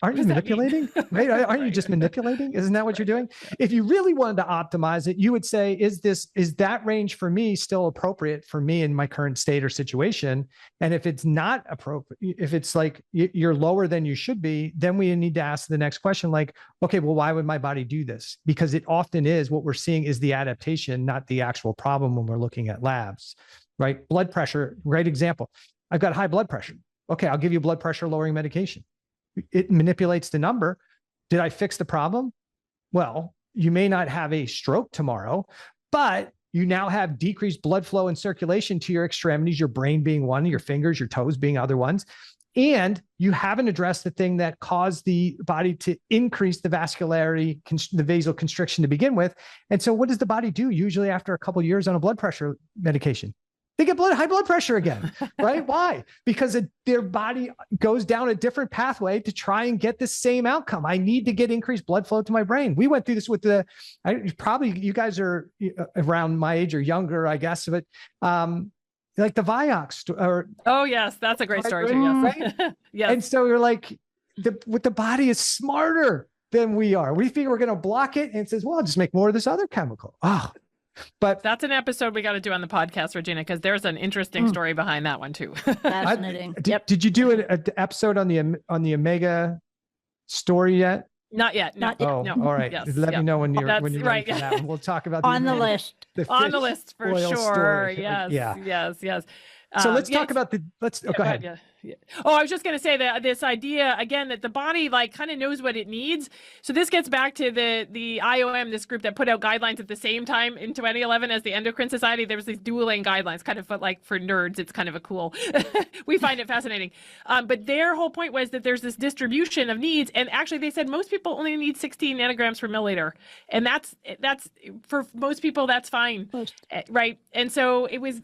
Aren't you manipulating? Right? Aren't you just manipulating? Isn't that what you're doing? If you really wanted to optimize it, you would say, is that range for me still appropriate for me in my current state or situation? And if it's not appropriate, if it's like you're lower than you should be, then we need to ask the next question, like, okay, well, why would my body do this? Because it often is, what we're seeing is the adaptation, not the actual problem when we're looking at labs, right? Blood pressure, great example. I've got high blood pressure. Okay, I'll give you blood pressure lowering medication. It manipulates the number. Did I fix the problem? Well, you may not have a stroke tomorrow, but you now have decreased blood flow and circulation to your extremities, your brain being one, your fingers, your toes being other ones. And you haven't addressed the thing that caused the body to increase the vascularity, the vasoconstriction to begin with. And so what does the body do usually after a couple of years on a blood pressure medication? They get high blood pressure again, right? Why? Because their body goes down a different pathway to try and get the same outcome. I need to get increased blood flow to my brain. We went through this with probably you guys are around my age or younger, I guess, but like the Vioxx or. Oh yes, that's a great story too. Yes. Right? Yes. And so you're like, the body is smarter than we are. We think we're going to block it, and it says, well, I'll just make more of this other chemical. Oh. But that's an episode we got to do on the podcast, Regina, because there's an interesting story behind that one too. Fascinating. Did you do an episode on the Omega story yet? Not yet. No. Oh, no. All right. Yes, Let me know when you're ready right. for that one. We'll talk about on the list. On the list for sure. Story. Yes. Yeah. Yes. So let's talk about go ahead. Yeah. Oh, I was just going to say that this idea again that the body like kind of knows what it needs. So this gets back to the IOM, this group that put out guidelines at the same time in 2011 as the Endocrine Society. There was these dueling guidelines, kind of like for nerds. It's kind of a cool. We find it fascinating. But their whole point was that there's this distribution of needs, and actually they said most people only need 16 nanograms per milliliter, and that's for most people that's fine, right? And so it was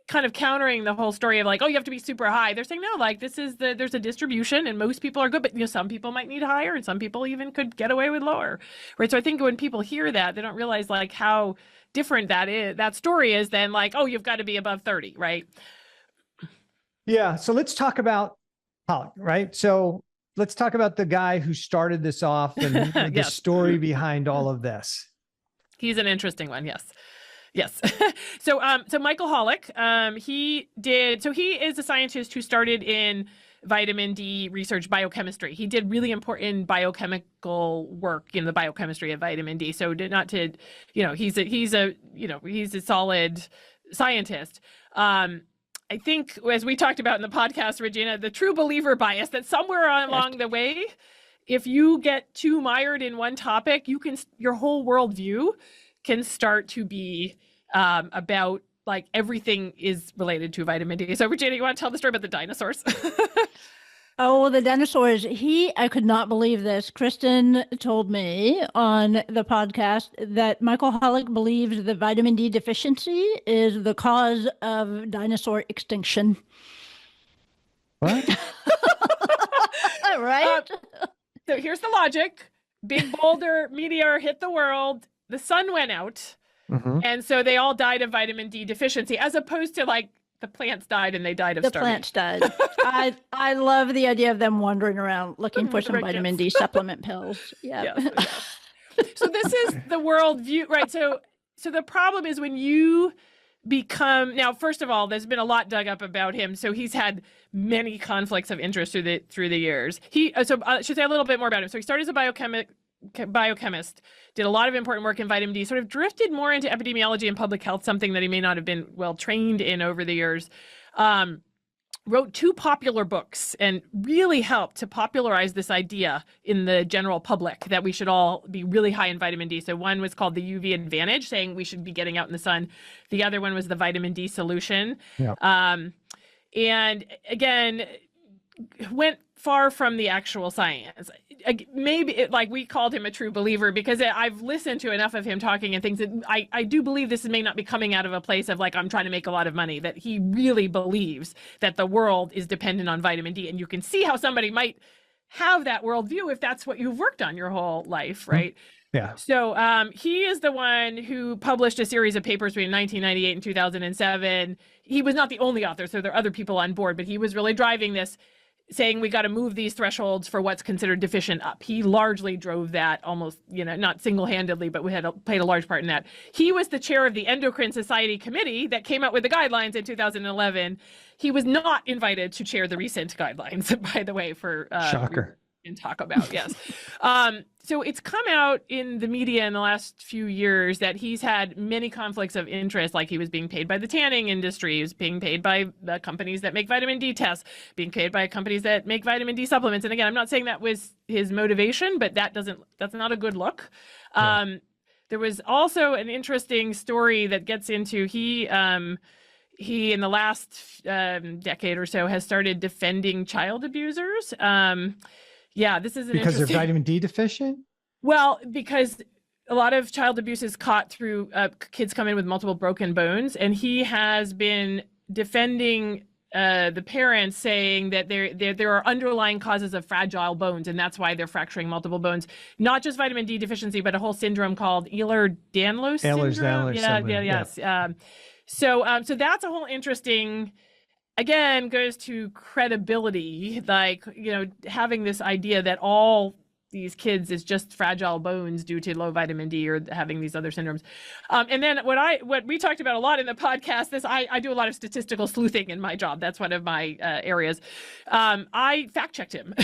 kind of countering the whole story of like, oh, you have to be super high. They're saying, no, like there's a distribution and most people are good, but some people might need higher and some people even could get away with lower. Right. So I think when people hear that, they don't realize like how different that story is than like, oh, you've got to be above 30. Right. Yeah. So let's talk about Pollock, right? So let's talk about the guy who started this off and the story behind all of this. He's an interesting one. Yes. Yes. So Michael Hollick, he is a scientist who started in vitamin D research biochemistry. He did really important biochemical work in the biochemistry of vitamin D. So he's a solid scientist. I think, as we talked about in the podcast, Regina, the true believer bias, that somewhere along the way, if you get too mired in one topic, your whole worldview can start to be about like everything is related to vitamin D. So Regina, you want to tell the story about the dinosaurs? Oh, the dinosaurs. I could not believe this. Kristin told me on the podcast that Michael Hollick believes that vitamin D deficiency is the cause of dinosaur extinction. What? Right? So here's the logic. Big boulder meteor hit the world. The sun went out. Mm-hmm. And so they all died of vitamin D deficiency, as opposed to like the plants died and they died of starving. The plants died. I love the idea of them wandering around looking for some vitamin D supplement pills. Yeah. Yes. So this is the world view, right? So the problem is when you become, now, first of all, there's been a lot dug up about him. So he's had many conflicts of interest through the years. I should say a little bit more about him. So he started as a biochemist, did a lot of important work in vitamin D, sort of drifted more into epidemiology and public health, something that he may not have been well trained in over the years. Wrote 2 popular books and really helped to popularize this idea in the general public that we should all be really high in vitamin D. So one was called The UV Advantage, saying we should be getting out in the sun. The other one was The Vitamin D Solution. Yeah. And again, went far from the actual science. Maybe we called him a true believer because I've listened to enough of him talking and things that I do believe this may not be coming out of a place of like, I'm trying to make a lot of money, that he really believes that the world is dependent on vitamin D. And you can see how somebody might have that worldview if that's what you've worked on your whole life, right? Yeah. So he is the one who published a series of papers between 1998 and 2007. He was not the only author, so there are other people on board, but he was really driving this, saying we got to move these thresholds for what's considered deficient up. He largely drove that, almost, not single-handedly, but played a large part in that. He was the chair of the Endocrine Society Committee that came out with the guidelines in 2011. He was not invited to chair the recent guidelines, by the way, for shocker. And talk about, yes. So it's come out in the media in the last few years that he's had many conflicts of interest, like he was being paid by the tanning industry, he was being paid by the companies that make vitamin D tests, being paid by companies that make vitamin D supplements. And again, I'm not saying that was his motivation, but that's not a good look. Yeah. There was also an interesting story that gets into he in the last decade or so has started defending child abusers. Yeah, this is because they're vitamin D deficient? Well, because a lot of child abuse is caught through kids come in with multiple broken bones, and he has been defending the parents, saying that there are underlying causes of fragile bones, and that's why they're fracturing multiple bones. Not just vitamin D deficiency, but a whole syndrome called Ehlers-Danlos syndrome. Yes. So that's a whole interesting. Again, goes to credibility, having this idea that all these kids is just fragile bones due to low vitamin D or having these other syndromes. And then what we talked about a lot in the podcast, I do a lot of statistical sleuthing in my job. That's one of my areas. I fact checked him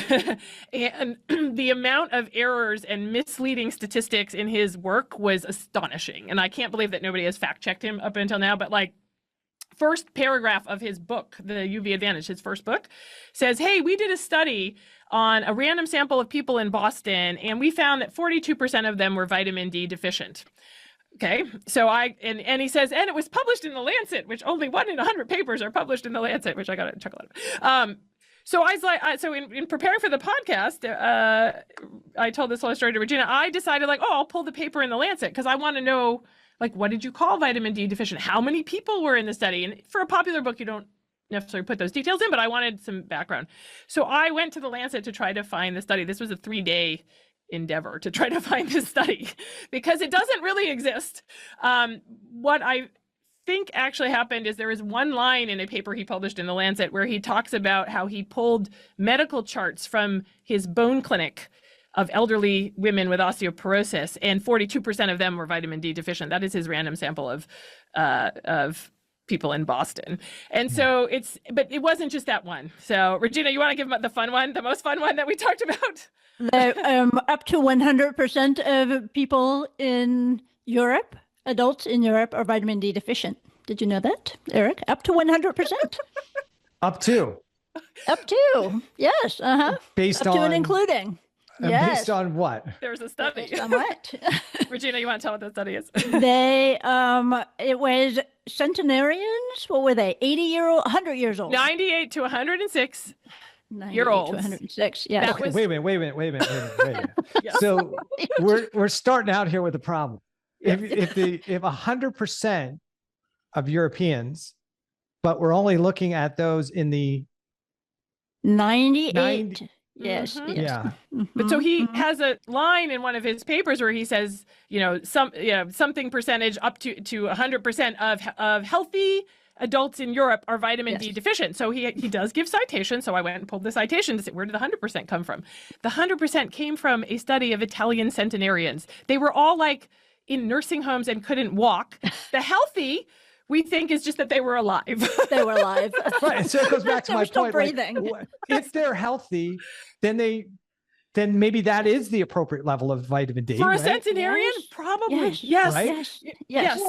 and the amount of errors and misleading statistics in his work was astonishing. And I can't believe that nobody has fact checked him up until now, but first paragraph of his book, The UV Advantage, his first book, says, hey, we did a study on a random sample of people in Boston, and we found that 42% of them were vitamin D deficient. Okay, so and he says, and it was published in The Lancet, which only 1 in 100 papers are published in The Lancet, which I got to chuckle at. So I was like, so in preparing for the podcast, I told this whole story to Regina. I decided I'll pull the paper in The Lancet because I want to know, what did you call vitamin D deficient? How many people were in the study? And for a popular book, you don't necessarily put those details in, but I wanted some background. So I went to The Lancet to try to find the study. This was a 3-day endeavor to try to find this study because it doesn't really exist. What I think actually happened is there is one line in a paper he published in The Lancet where he talks about how he pulled medical charts from his bone clinic of elderly women with osteoporosis, and 42% of them were vitamin D deficient. That is his random sample of people in Boston. And so but it wasn't just that one. So Regina, you want to give them the fun one, the most fun one that we talked about? Up to 100% of people in Europe, adults in Europe, are vitamin D deficient. Did you know that, Eric? Up to 100%. Up to. Up to. Yes. Based up on. to and including. Yes. Based on what? There's a study. Based on what? Regina, you want to tell what the study is? They, it was centenarians. What were they? 80-year-old, 100 years old. 98 to 106 year 98 olds. to 106. Yeah. That Okay, was- wait a minute. Yes. So we're starting out here with a problem. If 100% of Europeans, but we're only looking at those in the 98. 90 Yes. Mhm. Yes. yeah. But so he Mhm. has a line in one of his papers where he says, something percentage up to 100% of healthy adults in Europe are vitamin D Yes. deficient. So he does give citations. So I went and pulled the citation to say, where did the 100% come from? The 100% came from a study of Italian centenarians. They were all like in nursing homes and couldn't walk. The healthy, we think, is just that they were alive. They were alive. Right. So it goes back to They my were still point. like, breathing. if they're healthy, then maybe that is the appropriate level of vitamin D. For a right? centenarian, Yes. probably. Yes. Yes. Right? Yes. Yes.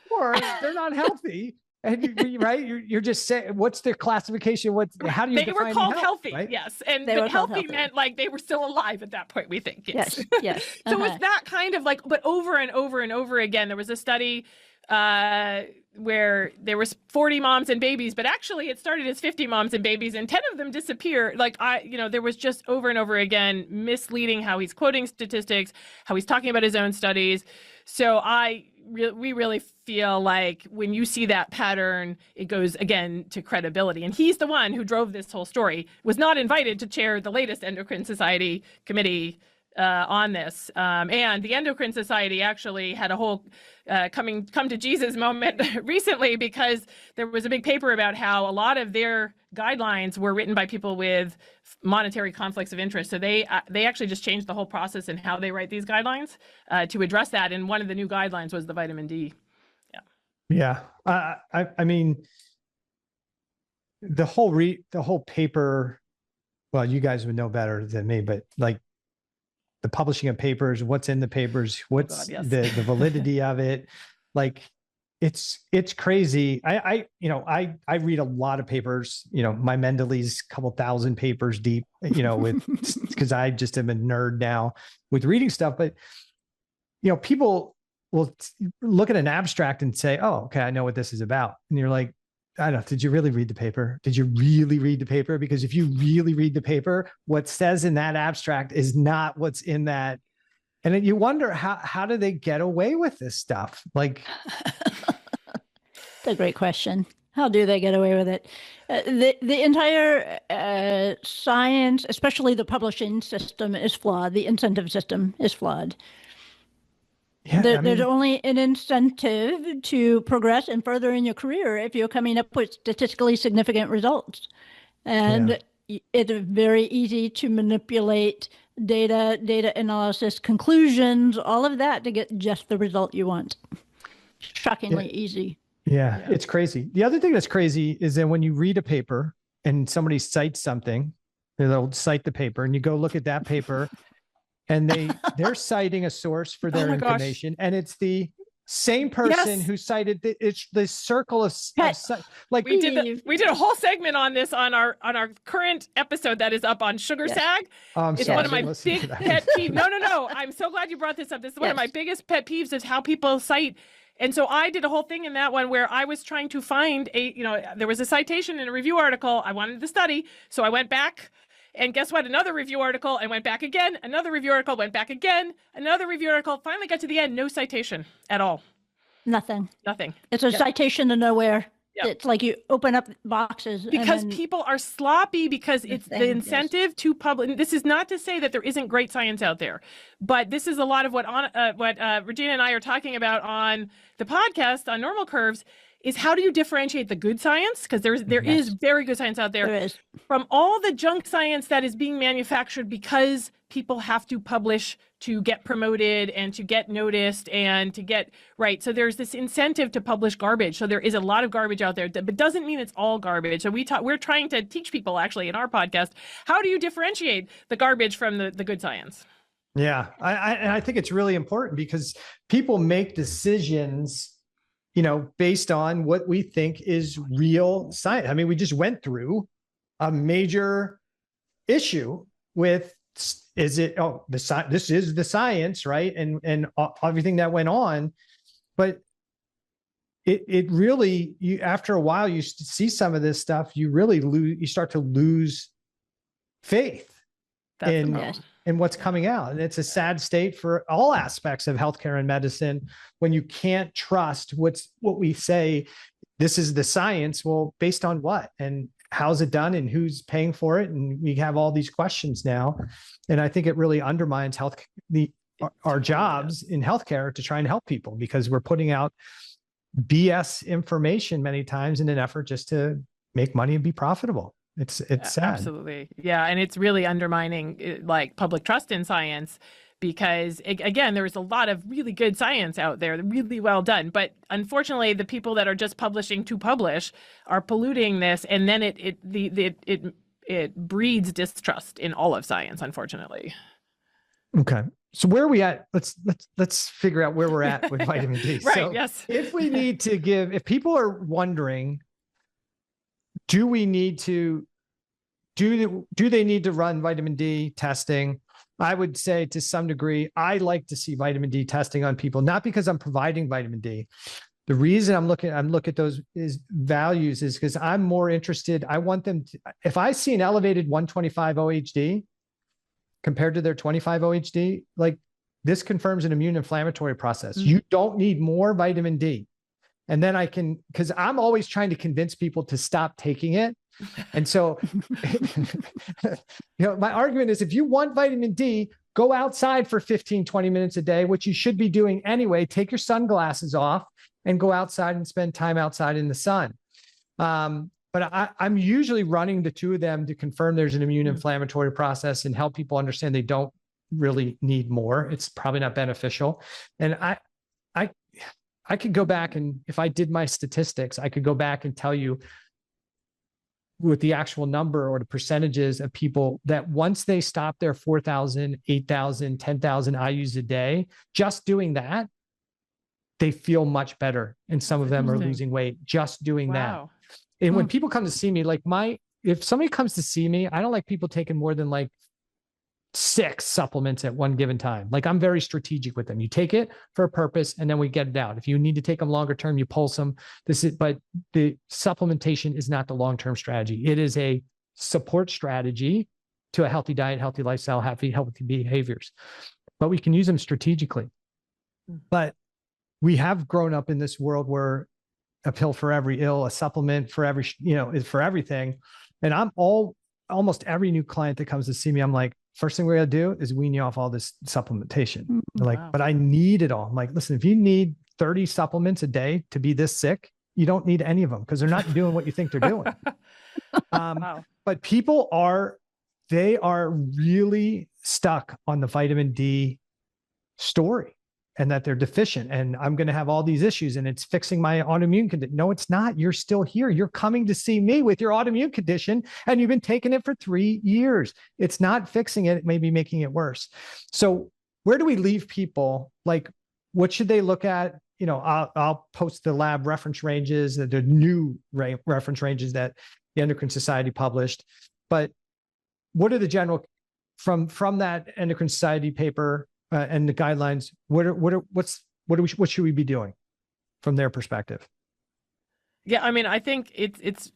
Or they're not healthy. And right, you're just saying, what's their classification? How do you They were define called health, healthy, right? yes. And They but were called healthy healthy. meant like they were still alive at that point, we think. Yes. Yes. Yes. So it's that kind of like, but over and over and over again. There was a study where there was 40 moms and babies, but actually it started as 50 moms and babies, and 10 of them disappeared. Like there was just over and over again misleading how he's quoting statistics, how he's talking about his own studies. So we really feel like when you see that pattern, it goes again to credibility. And he's the one who drove this whole story, was not invited to chair the latest Endocrine Society committee on this. And the Endocrine Society actually had a whole come to Jesus moment recently, because there was a big paper about how a lot of their guidelines were written by people with monetary conflicts of interest. So they actually just changed the whole process and how they write these guidelines to address that. And one of the new guidelines was the vitamin D. Yeah. I mean, the whole paper, well, you guys would know better than me, but like the publishing of papers, what's in the papers, what's yes. the validity of it. Like it's crazy. I read a lot of papers, my Mendeley's couple thousand papers deep, because I just am a nerd now with reading stuff. But, people will look at an abstract and say, oh, okay, I know what this is about. And you're like, I don't know, did you really read the paper? Did you really read the paper? Because if you really read the paper, what says in that abstract is not what's in that. And then you wonder, how do they get away with this stuff? Like, That's a great question. How do they get away with it? The entire science, especially the publishing system, is flawed. The incentive system is flawed. yeah, There's only an incentive to progress and further in your career if you're coming up with statistically significant results. And it's very easy to manipulate data analysis, conclusions, all of that to get just the result you want. Shockingly easy. Yeah, it's crazy. The other thing that's crazy is that when you read a paper and somebody cites something, they'll cite the paper, and you go look at that paper, and they're citing a source for their information, and it's the same person who cited it's the circle of like we did a whole segment on this on our current episode that is up on Sugar Sag. It's one of my big pet peeves. No. I'm so glad you brought this up. This is one of my biggest pet peeves, is how people cite. And so I did a whole thing in that one where I was trying to find there was a citation in a review article. I wanted the study. So I went back, and guess what? Another review article. I went back again. Another review article. Went back again. Another review article. Finally got to the end. No citation at all. Nothing. It's a citation to nowhere. Yep. It's like you open up boxes. Because people are sloppy, because it's the incentive to publish. This is not to say that there isn't great science out there, but this is a lot of what Regina and I are talking about on the podcast on Normal Curves, is how do you differentiate the good science? Because there is very good science out there from all the junk science that is being manufactured because people have to publish to get promoted and to get noticed and to get right. So there's this incentive to publish garbage. So there is a lot of garbage out there, but doesn't mean it's all garbage. So we're trying to teach people actually in our podcast, how do you differentiate the garbage from the good science? Yeah, I think it's really important, because people make decisions, based on what we think is real science. I mean, we just went through a major issue with, this is the science, right? And everything that went on, but it really, after a while, you see some of this stuff, you start to lose faith in what's coming out. And it's a sad state for all aspects of healthcare and medicine when you can't trust what we say. This is the science. Well, based on what? And how's it done? And who's paying for it? And we have all these questions now. And I think it really undermines our jobs in healthcare to try and help people, because we're putting out BS information many times in an effort just to make money and be profitable. It's sad. Absolutely. Yeah. And it's really undermining like public trust in science, because again, there's a lot of really good science out there, really well done. But unfortunately, the people that are just publishing to publish are polluting this. And then it breeds distrust in all of science, unfortunately. Okay. So where are we at? Let's figure out where we're at with vitamin D. Right. So yes. If people are wondering, do they need to run vitamin D testing? I would say to some degree, I like to see vitamin D testing on people, not because I'm providing vitamin D. The reason I'm looking at those values is because I'm more interested. I want them to, if I see an elevated 125 OHD compared to their 25 OHD, like this confirms an immune inflammatory process. Mm-hmm. You don't need more vitamin D. And then because I'm always trying to convince people to stop taking it. And so, my argument is, if you want vitamin D, go outside for 15, 20 minutes a day, which you should be doing anyway. Take your sunglasses off and go outside and spend time outside in the sun. But I'm usually running the two of them to confirm there's an immune inflammatory process and help people understand they don't really need more. It's probably not beneficial. And I could go back, and if I did my statistics, I could go back and tell you with the actual number or the percentages of people that once they stop their 4,000, 8,000, 10,000 IUs a day, just doing that, they feel much better. And some of them are losing weight just doing that. And when people come to see me, if somebody comes to see me, I don't like people taking more than 6 supplements at one given time. I'm very strategic with them. You take it for a purpose and then we get it out. If you need to take them longer term, you pulse them. But the supplementation is not the long-term strategy. It is a support strategy to a healthy diet, healthy lifestyle, healthy behaviors. But we can use them strategically. But we have grown up in this world where a pill for every ill, a supplement for every, is for everything. And almost every new client that comes to see me, I'm like, first thing we're going to do is wean you off all this supplementation. Wow. But I need it all. I'm like, listen, if you need 30 supplements a day to be this sick, you don't need any of them because they're not doing what you think they're doing. Wow. But people are really stuck on the vitamin D story and that they're deficient and I'm going to have all these issues and it's fixing my autoimmune condition. No, it's not. You're still here. You're coming to see me with your autoimmune condition and you've been taking it for 3 years. It's not fixing it. It may be making it worse. So where do we leave people? What should they look at? I'll post the lab reference ranges, the new reference ranges that the Endocrine Society published. But what are the general from that Endocrine Society paper and the guidelines? What should we be doing from their perspective? Yeah, I mean, I think it's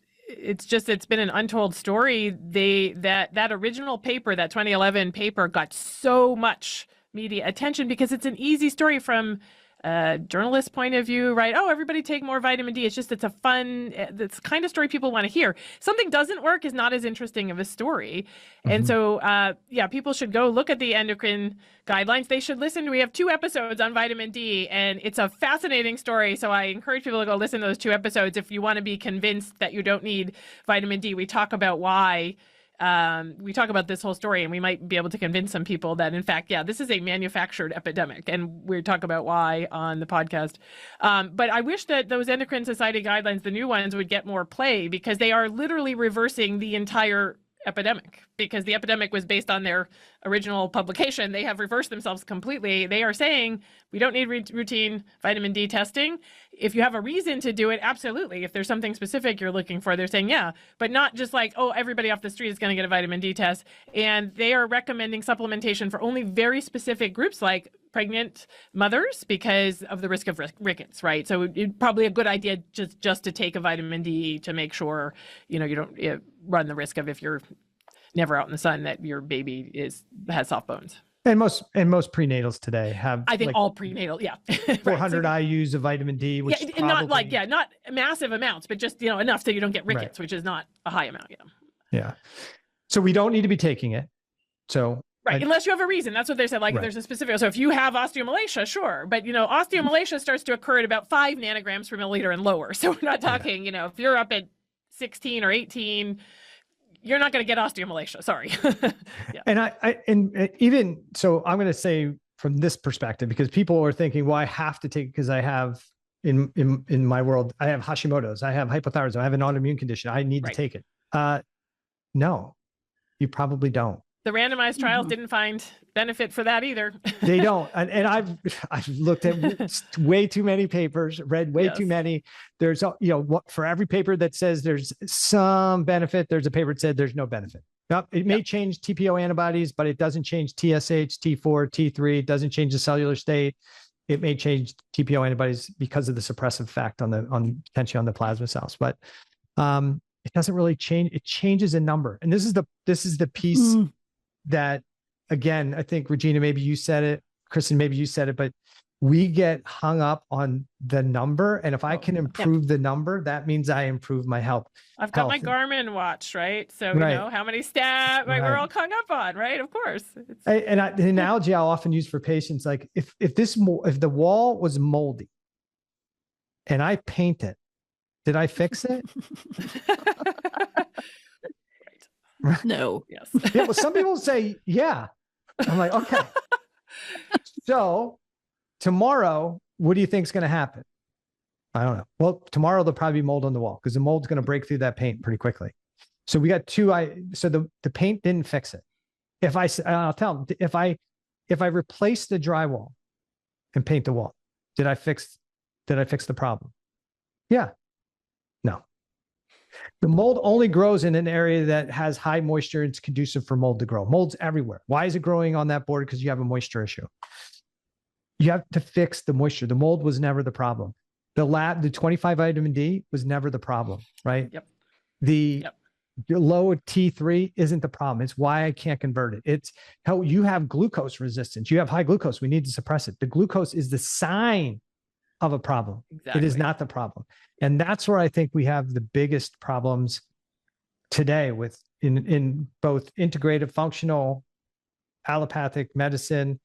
been an untold story. That original paper, that 2011 paper, got so much media attention because it's an easy story from a journalist's point of view, right? Oh, everybody take more vitamin D. It's a fun, that's the kind of story people want to hear. Something doesn't work is not as interesting of a story. Mm-hmm. And so, people should go look at the endocrine guidelines. They should listen. We have 2 episodes on vitamin D and it's a fascinating story. So I encourage people to go listen to those 2 episodes. If you want to be convinced that you don't need vitamin D, we talk about why. We talk about this whole story and we might be able to convince some people that in fact, this is a manufactured epidemic and we talk about why on the podcast. But I wish that those Endocrine Society guidelines, the new ones, would get more play because they are literally reversing the entire epidemic, because the epidemic was based on their original publication. They have reversed themselves completely. They are saying we don't need routine vitamin D testing. If you have a reason to do it, absolutely. If there's something specific you're looking for, they're saying, yeah, but not just like, oh, everybody off the street is going to get a vitamin D test. And they are recommending supplementation for only very specific groups like pregnant mothers because of the risk of rickets, right? So it's probably a good idea just to take a vitamin D to make sure, you don't run the risk of, if you're never out in the sun, that your baby has soft bones. And most prenatals today have, I think, like, all prenatal, yeah, 400 IUs of vitamin D, which is probably, not massive amounts, but just enough so you don't get rickets, which is not a high amount. Yeah. So we don't need to be taking it. So unless you have a reason. That's what they said. Like, there's a specific. So if you have osteomalacia, sure, but osteomalacia starts to occur at about 5 nanograms per milliliter and lower. So we're not talking. If you're up at 16 or 18. You're not going to get osteomalacia. Sorry. Yeah. And even so, I'm going to say from this perspective, because people are thinking, well, I have to take it because I have in my world, I have Hashimoto's, I have hypothyroidism, I have an autoimmune condition. I need to take it. No, you probably don't. The randomized trials didn't find benefit for that either. They don't. And I've looked at way too many papers, read way too many. There's, for every paper that says there's some benefit, there's a paper that said there's no benefit. Now, it may change TPO antibodies, but it doesn't change TSH, T4, T3. It doesn't change the cellular state. It may change TPO antibodies because of the suppressive effect potentially on the plasma cells. But it doesn't really change. It changes a number. And this is the piece that, again, I think, Regina, maybe you said it, Kristin, maybe you said it, but we get hung up on the number. And if I can improve the number, that means I improve my health. I've got my Garmin watch, right? So, how many stats, we're all hung up on, right? Of course. The analogy I'll often use for patients, like if the wall was moldy and I paint it, did I fix it? No. Yes. Yeah. Well, some people say, yeah. I'm like, okay. So tomorrow, what do you think is going to happen? I don't know. Well, tomorrow there'll probably be mold on the wall because the mold's going to break through that paint pretty quickly. So we got so the paint didn't fix it. I'll tell them, if I replace the drywall and paint the wall, did I fix the problem? Yeah. No. The mold only grows in an area that has high moisture. It's conducive for mold to grow. Mold's everywhere. Why is it growing on that board? Because you have a moisture issue. You have to fix the moisture. The mold was never the problem. The 25 vitamin D was never the problem, right? Yep. Your low T3 isn't the problem. It's why I can't convert it. It's how you have glucose resistance. You have high glucose. We need to suppress it. The glucose is the sign of a problem. Exactly. It is not the problem. And that's where I think we have the biggest problems today in both integrative, functional, allopathic medicine,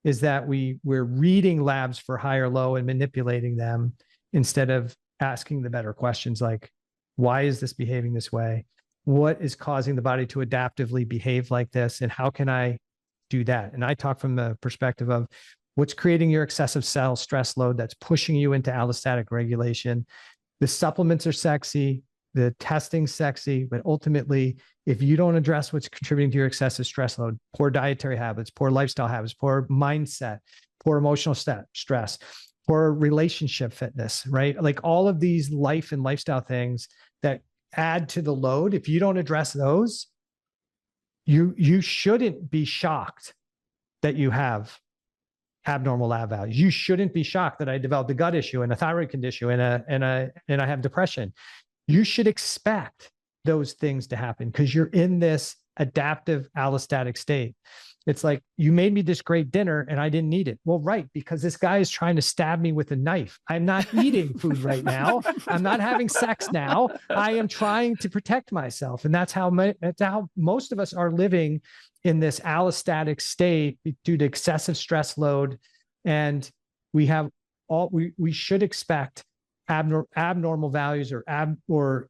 is that we're reading labs for high or low and manipulating them instead of asking the better questions like, why is this behaving this way? What is causing the body to adaptively behave like this? And how can I do that? And I talk from the perspective of what's creating your excessive cell stress load that's pushing you into allostatic regulation. The supplements are sexy, the testing's sexy, but ultimately, if you don't address what's contributing to your excessive stress load, poor dietary habits, poor lifestyle habits, poor mindset, poor emotional stress, poor relationship fitness, right? Like all of these life and lifestyle things that add to the load, if you don't address those, you shouldn't be shocked that you have abnormal lab values. You shouldn't be shocked that I developed a gut issue and a thyroid condition and I have depression. You should expect those things to happen because you're in this adaptive allostatic state. It's like, you made me this great dinner and I didn't need it. Well, right, because this guy is trying to stab me with a knife. I'm not eating food right now. I'm not having sex now. I am trying to protect myself. And that's how most of us are living in this allostatic state due to excessive stress load. And we should expect abnormal values we'll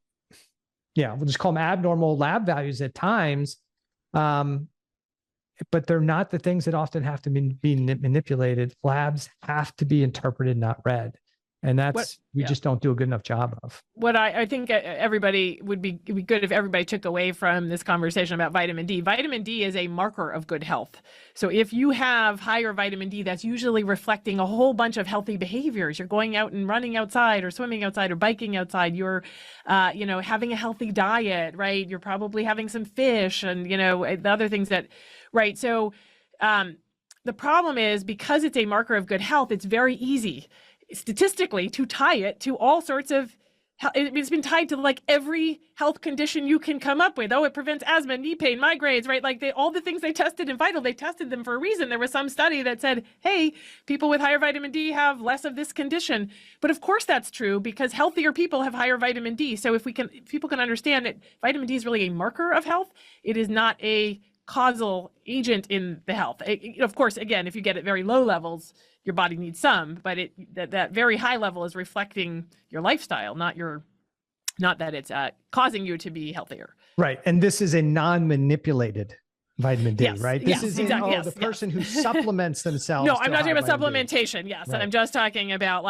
just call them abnormal lab values at times. But they're not the things that often have to be manipulated. Labs have to be interpreted, not read. And we just don't do a good enough job of. What I think everybody it'd be good if everybody took away from this conversation about vitamin D. Vitamin D is a marker of good health. So if you have higher vitamin D, that's usually reflecting a whole bunch of healthy behaviors. You're going out and running outside or swimming outside or biking outside. You're, having a healthy diet, right? You're probably having some fish and, the other things right? So the problem is, because it's a marker of good health, it's very easy statistically to tie it to all sorts of, it's been tied to like every health condition you can come up with. Oh, it prevents asthma, knee pain, migraines, right? Like all the things they tested in Vital, they tested them for a reason. There was some study that said, hey, people with higher vitamin D have less of this condition. But of course that's true, because healthier people have higher vitamin D. So if people can understand that vitamin D is really a marker of health, it is not a causal agent in the health. Of course, again, if you get at very low levels, your body needs some, but that very high level is reflecting your lifestyle, not that it's causing you to be healthier. Right. And this is a non-manipulated vitamin D, yes, right? This is exactly, the person who supplements themselves. No, I'm not talking about supplementation. D. Yes. Right. And I'm just talking about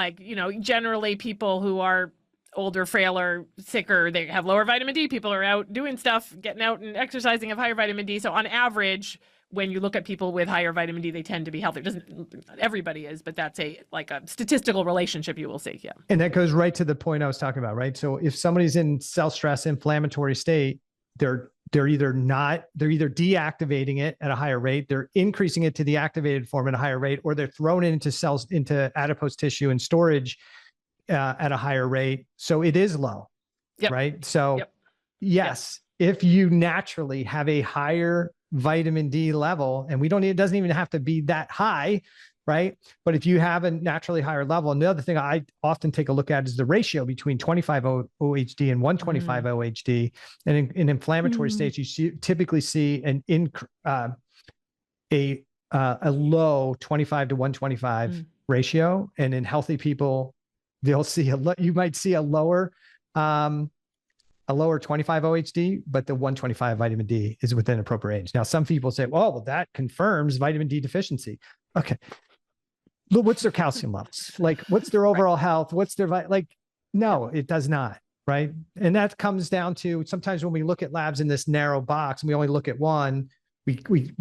generally people who are older, frailer, sicker, they have lower vitamin D. People are out doing stuff, getting out and exercising, have higher vitamin D. So on average, when you look at people with higher vitamin D, they tend to be healthier. Not everybody is, but that's a statistical relationship you will see. Yeah. And that goes right to the point I was talking about, right? So if somebody's in cell stress inflammatory state, they're either deactivating it at a higher rate, they're increasing it to the activated form at a higher rate, or they're thrown into adipose tissue and storage at a higher rate. So it is low, right? So yes, if you naturally have a higher vitamin D level, and it doesn't even have to be that high, right? But if you have a naturally higher level, and the other thing I often take a look at is the ratio between 25 OHD and 125 OHD. And in inflammatory states, you typically see a low 25 to 125 ratio, and in healthy people, they'll see you might see a lower 25 OHD, but the 125 vitamin D is within appropriate range. Now, some people say, well, that confirms vitamin D deficiency. Okay. Look, what's their calcium levels? Like, what's their overall health? What's their, no, it does not. Right. And that comes down to sometimes when we look at labs in this narrow box and we only look at one, we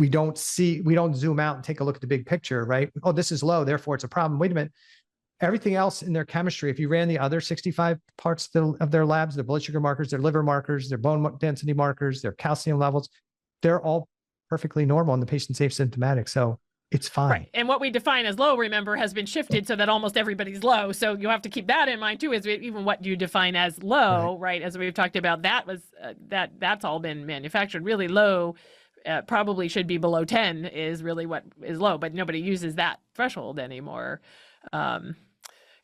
don't zoom out and take a look at the big picture, right? Oh, this is low, therefore it's a problem. Wait a minute. Everything else in their chemistry, if you ran the other 65 parts of their labs, their blood sugar markers, their liver markers, their bone density markers, their calcium levels, they're all perfectly normal and the patient's asymptomatic. So it's fine. Right. And what we define as low, remember, has been shifted so that almost everybody's low. So you have to keep that in mind too, is even what you define as low, right? As we've talked about, that's all been manufactured. Really low probably should be below 10 is really what is low, but nobody uses that threshold anymore.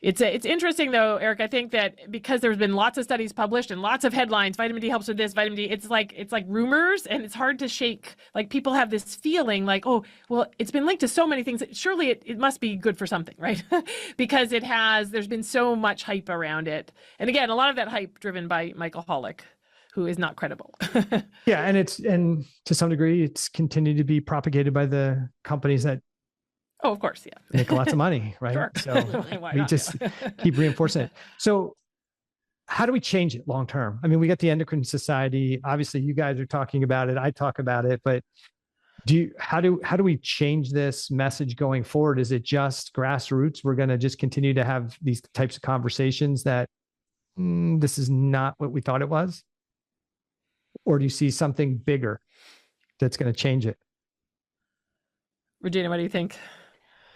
It's interesting though, Eric. I think that because there's been lots of studies published and lots of headlines, vitamin D helps with this, vitamin D, it's like rumors, and it's hard to shake. Like, people have this feeling like, oh, well, it's been linked to so many things. Surely it must be good for something, right? Because there's been so much hype around it. And again, a lot of that hype driven by Michael Holick, who is not credible. Yeah. And to some degree, it's continued to be propagated by the companies that Oh, of course, yeah. make lots of money, right? Sure. So we just keep reinforcing it. So how do we change it long term? I mean, we got the Endocrine Society. Obviously, you guys are talking about it. I talk about it, but how do we change this message going forward? Is it just grassroots? We're going to just continue to have these types of conversations that this is not what we thought it was? Or do you see something bigger that's going to change it? Regina, what do you think?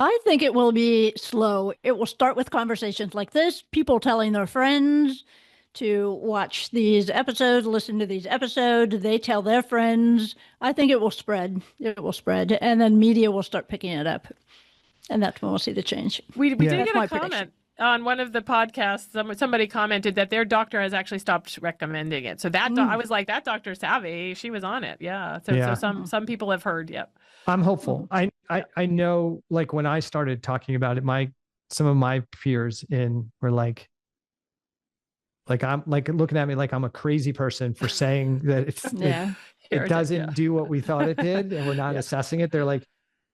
I think it will be slow. It will start with conversations like this, people telling their friends to watch these episodes, listen to these episodes. They tell their friends. I think it will spread. It will spread. And then media will start picking it up. And that's when we'll see the change. We did get a comment on one of the podcasts. Somebody commented that their doctor has actually stopped recommending it. So I was like, that doctor's savvy. She was on it. Yeah. So some people have heard. Yep. I'm hopeful. I know, like, when I started talking about it, some of my peers were like I'm like looking at me like I'm a crazy person for saying that it doesn't do what we thought it did, and we're not assessing it. They're like,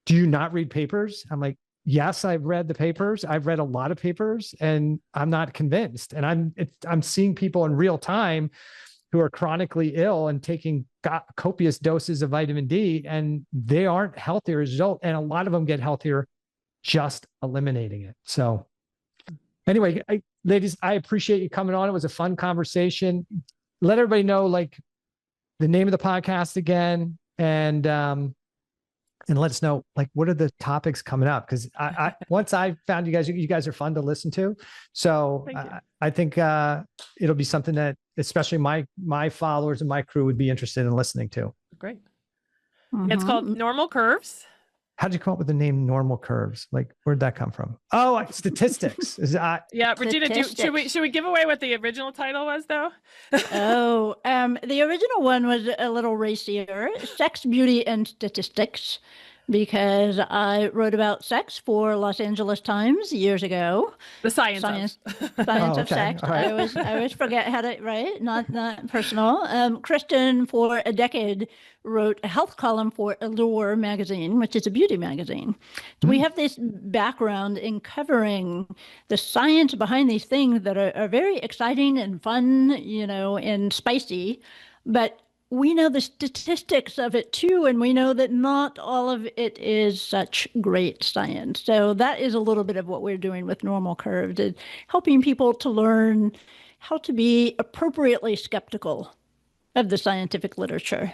"Do you not read papers?" I'm like, yes, I've read the papers. I've read a lot of papers, and I'm not convinced. And I'm seeing people in real time who are chronically ill and taking copious doses of vitamin D, and they aren't healthy as a result. And a lot of them get healthier just eliminating it. So anyway, ladies, I appreciate you coming on. It was a fun conversation. Let everybody know like the name of the podcast again, and let us know like what are the topics coming up, because I once I found you guys are fun to listen to. So I think it'll be something that especially my followers and my crew would be interested in listening to. Great. It's called Normal Curves. How did you come up with the name Normal Curves? Like, where'd that come from? Oh, statistics. Yeah, Regina, should we give away what the original title was, though? The original one was a little racier, Sex, Beauty, and Statistics, because I wrote about sex for Los Angeles Times years ago. The science of sex. Right. I always forget how to, right? Not personal. Kristin, for a decade, wrote a health column for Allure magazine, which is a beauty magazine. So we have this background in covering the science behind these things that are very exciting and fun, and spicy, but we know the statistics of it too, and we know that not all of it is such great science. So that is a little bit of what we're doing with Normal Curves, is helping people to learn how to be appropriately skeptical of the scientific literature.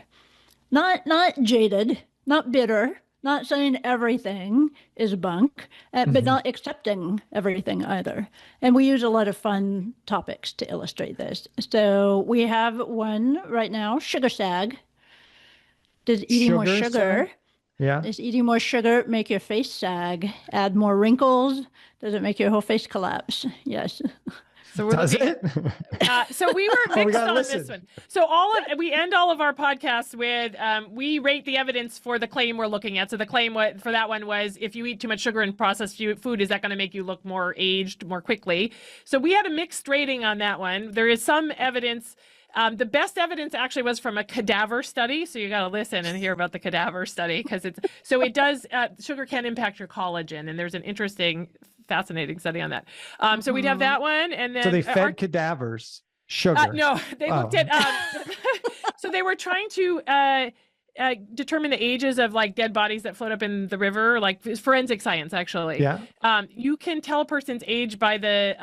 Not jaded, not bitter, not saying everything is bunk, but not accepting everything either. And we use a lot of fun topics to illustrate this. So we have one right now, sugar sag. Does eating more sugar? Yeah. Does eating more sugar make your face sag? Add more wrinkles? Does it make your whole face collapse? Yes. So we're so we were mixed on this one. So we end all of our podcasts with we rate the evidence for the claim we're looking at. So the claim for that one was, if you eat too much sugar and processed food, is that going to make you look more aged more quickly? So we had a mixed rating on that one. There is some evidence. The best evidence actually was from a cadaver study. So you got to listen and hear about the cadaver study, because it does, sugar can impact your collagen. And there's an interesting, fascinating study on that. So we'd have that one. And then, so they fed cadavers sugar. No, they looked at, so they were trying to determine the ages of like dead bodies that float up in the river, like forensic science, actually. Yeah. You can tell a person's age by the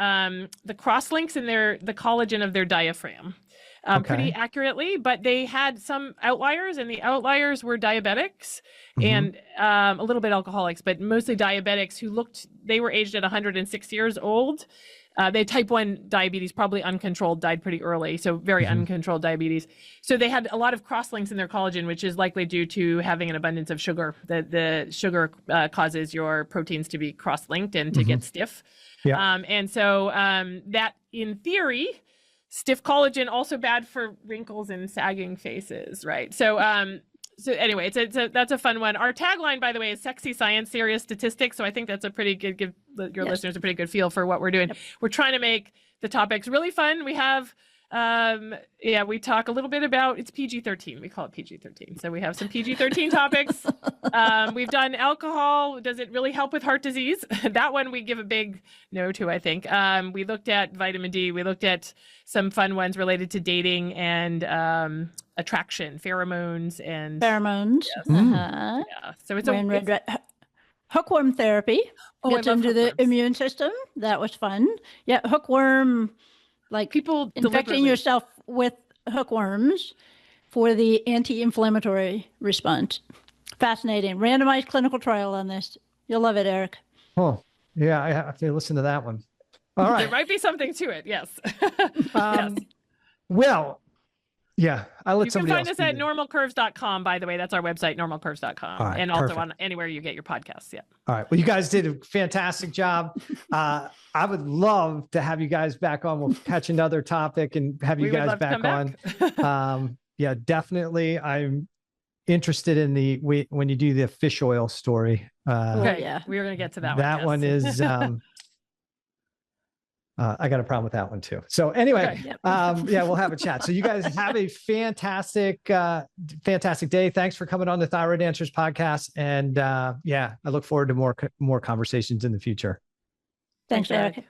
crosslinks in the collagen of their diaphragm. Pretty accurately, but they had some outliers, and the outliers were diabetics and a little bit alcoholics, but mostly diabetics they were aged at 106 years old. They had type 1 diabetes, probably uncontrolled, died pretty early. So very uncontrolled diabetes. So they had a lot of crosslinks in their collagen, which is likely due to having an abundance of sugar. The sugar causes your proteins to be cross-linked and to get stiff. Yeah. And so that, in theory, stiff collagen also bad for wrinkles and sagging faces, right? So anyway, that's a fun one. Our tagline, by the way, is "Sexy Science, Serious Statistics." So I think that's a pretty good, give your listeners a pretty good feel for what we're doing. Yep. We're trying to make the topics really fun. We have, we talk a little bit about, it's PG-13. We call it PG-13. So we have some PG-13 topics. We've done alcohol. Does it really help with heart disease? That one we give a big no to, I think. We looked at vitamin D. We looked at some fun ones related to dating and attraction, pheromones. Yes. Yeah. So it's hookworm therapy gets into the immune system. That was fun. Yeah, hookworm, like people infecting yourself with hookworms for the anti-inflammatory response. Fascinating. Randomized clinical trial on this. You'll love it, Eric. Oh, yeah. I have to listen to that one. All right. There might be something to it. Yes. Yes. Well, yeah. You can find us at normalcurves.com, by the way. That's our website, normalcurves.com. Right, and also on anywhere you get your podcasts. Yeah. All right. Well, you guys did a fantastic job. I would love to have you guys back on. We'll catch another topic and have you guys back on. Yeah, definitely. I'm interested in when you do the fish oil story. Okay. Yeah. We were going to get to that one. That one is, I got a problem with that one too. So anyway, Okay. yeah, we'll have a chat. So you guys have a fantastic day. Thanks for coming on the Thyroid Answers podcast. And yeah, I look forward to more conversations in the future. Thanks, Eric.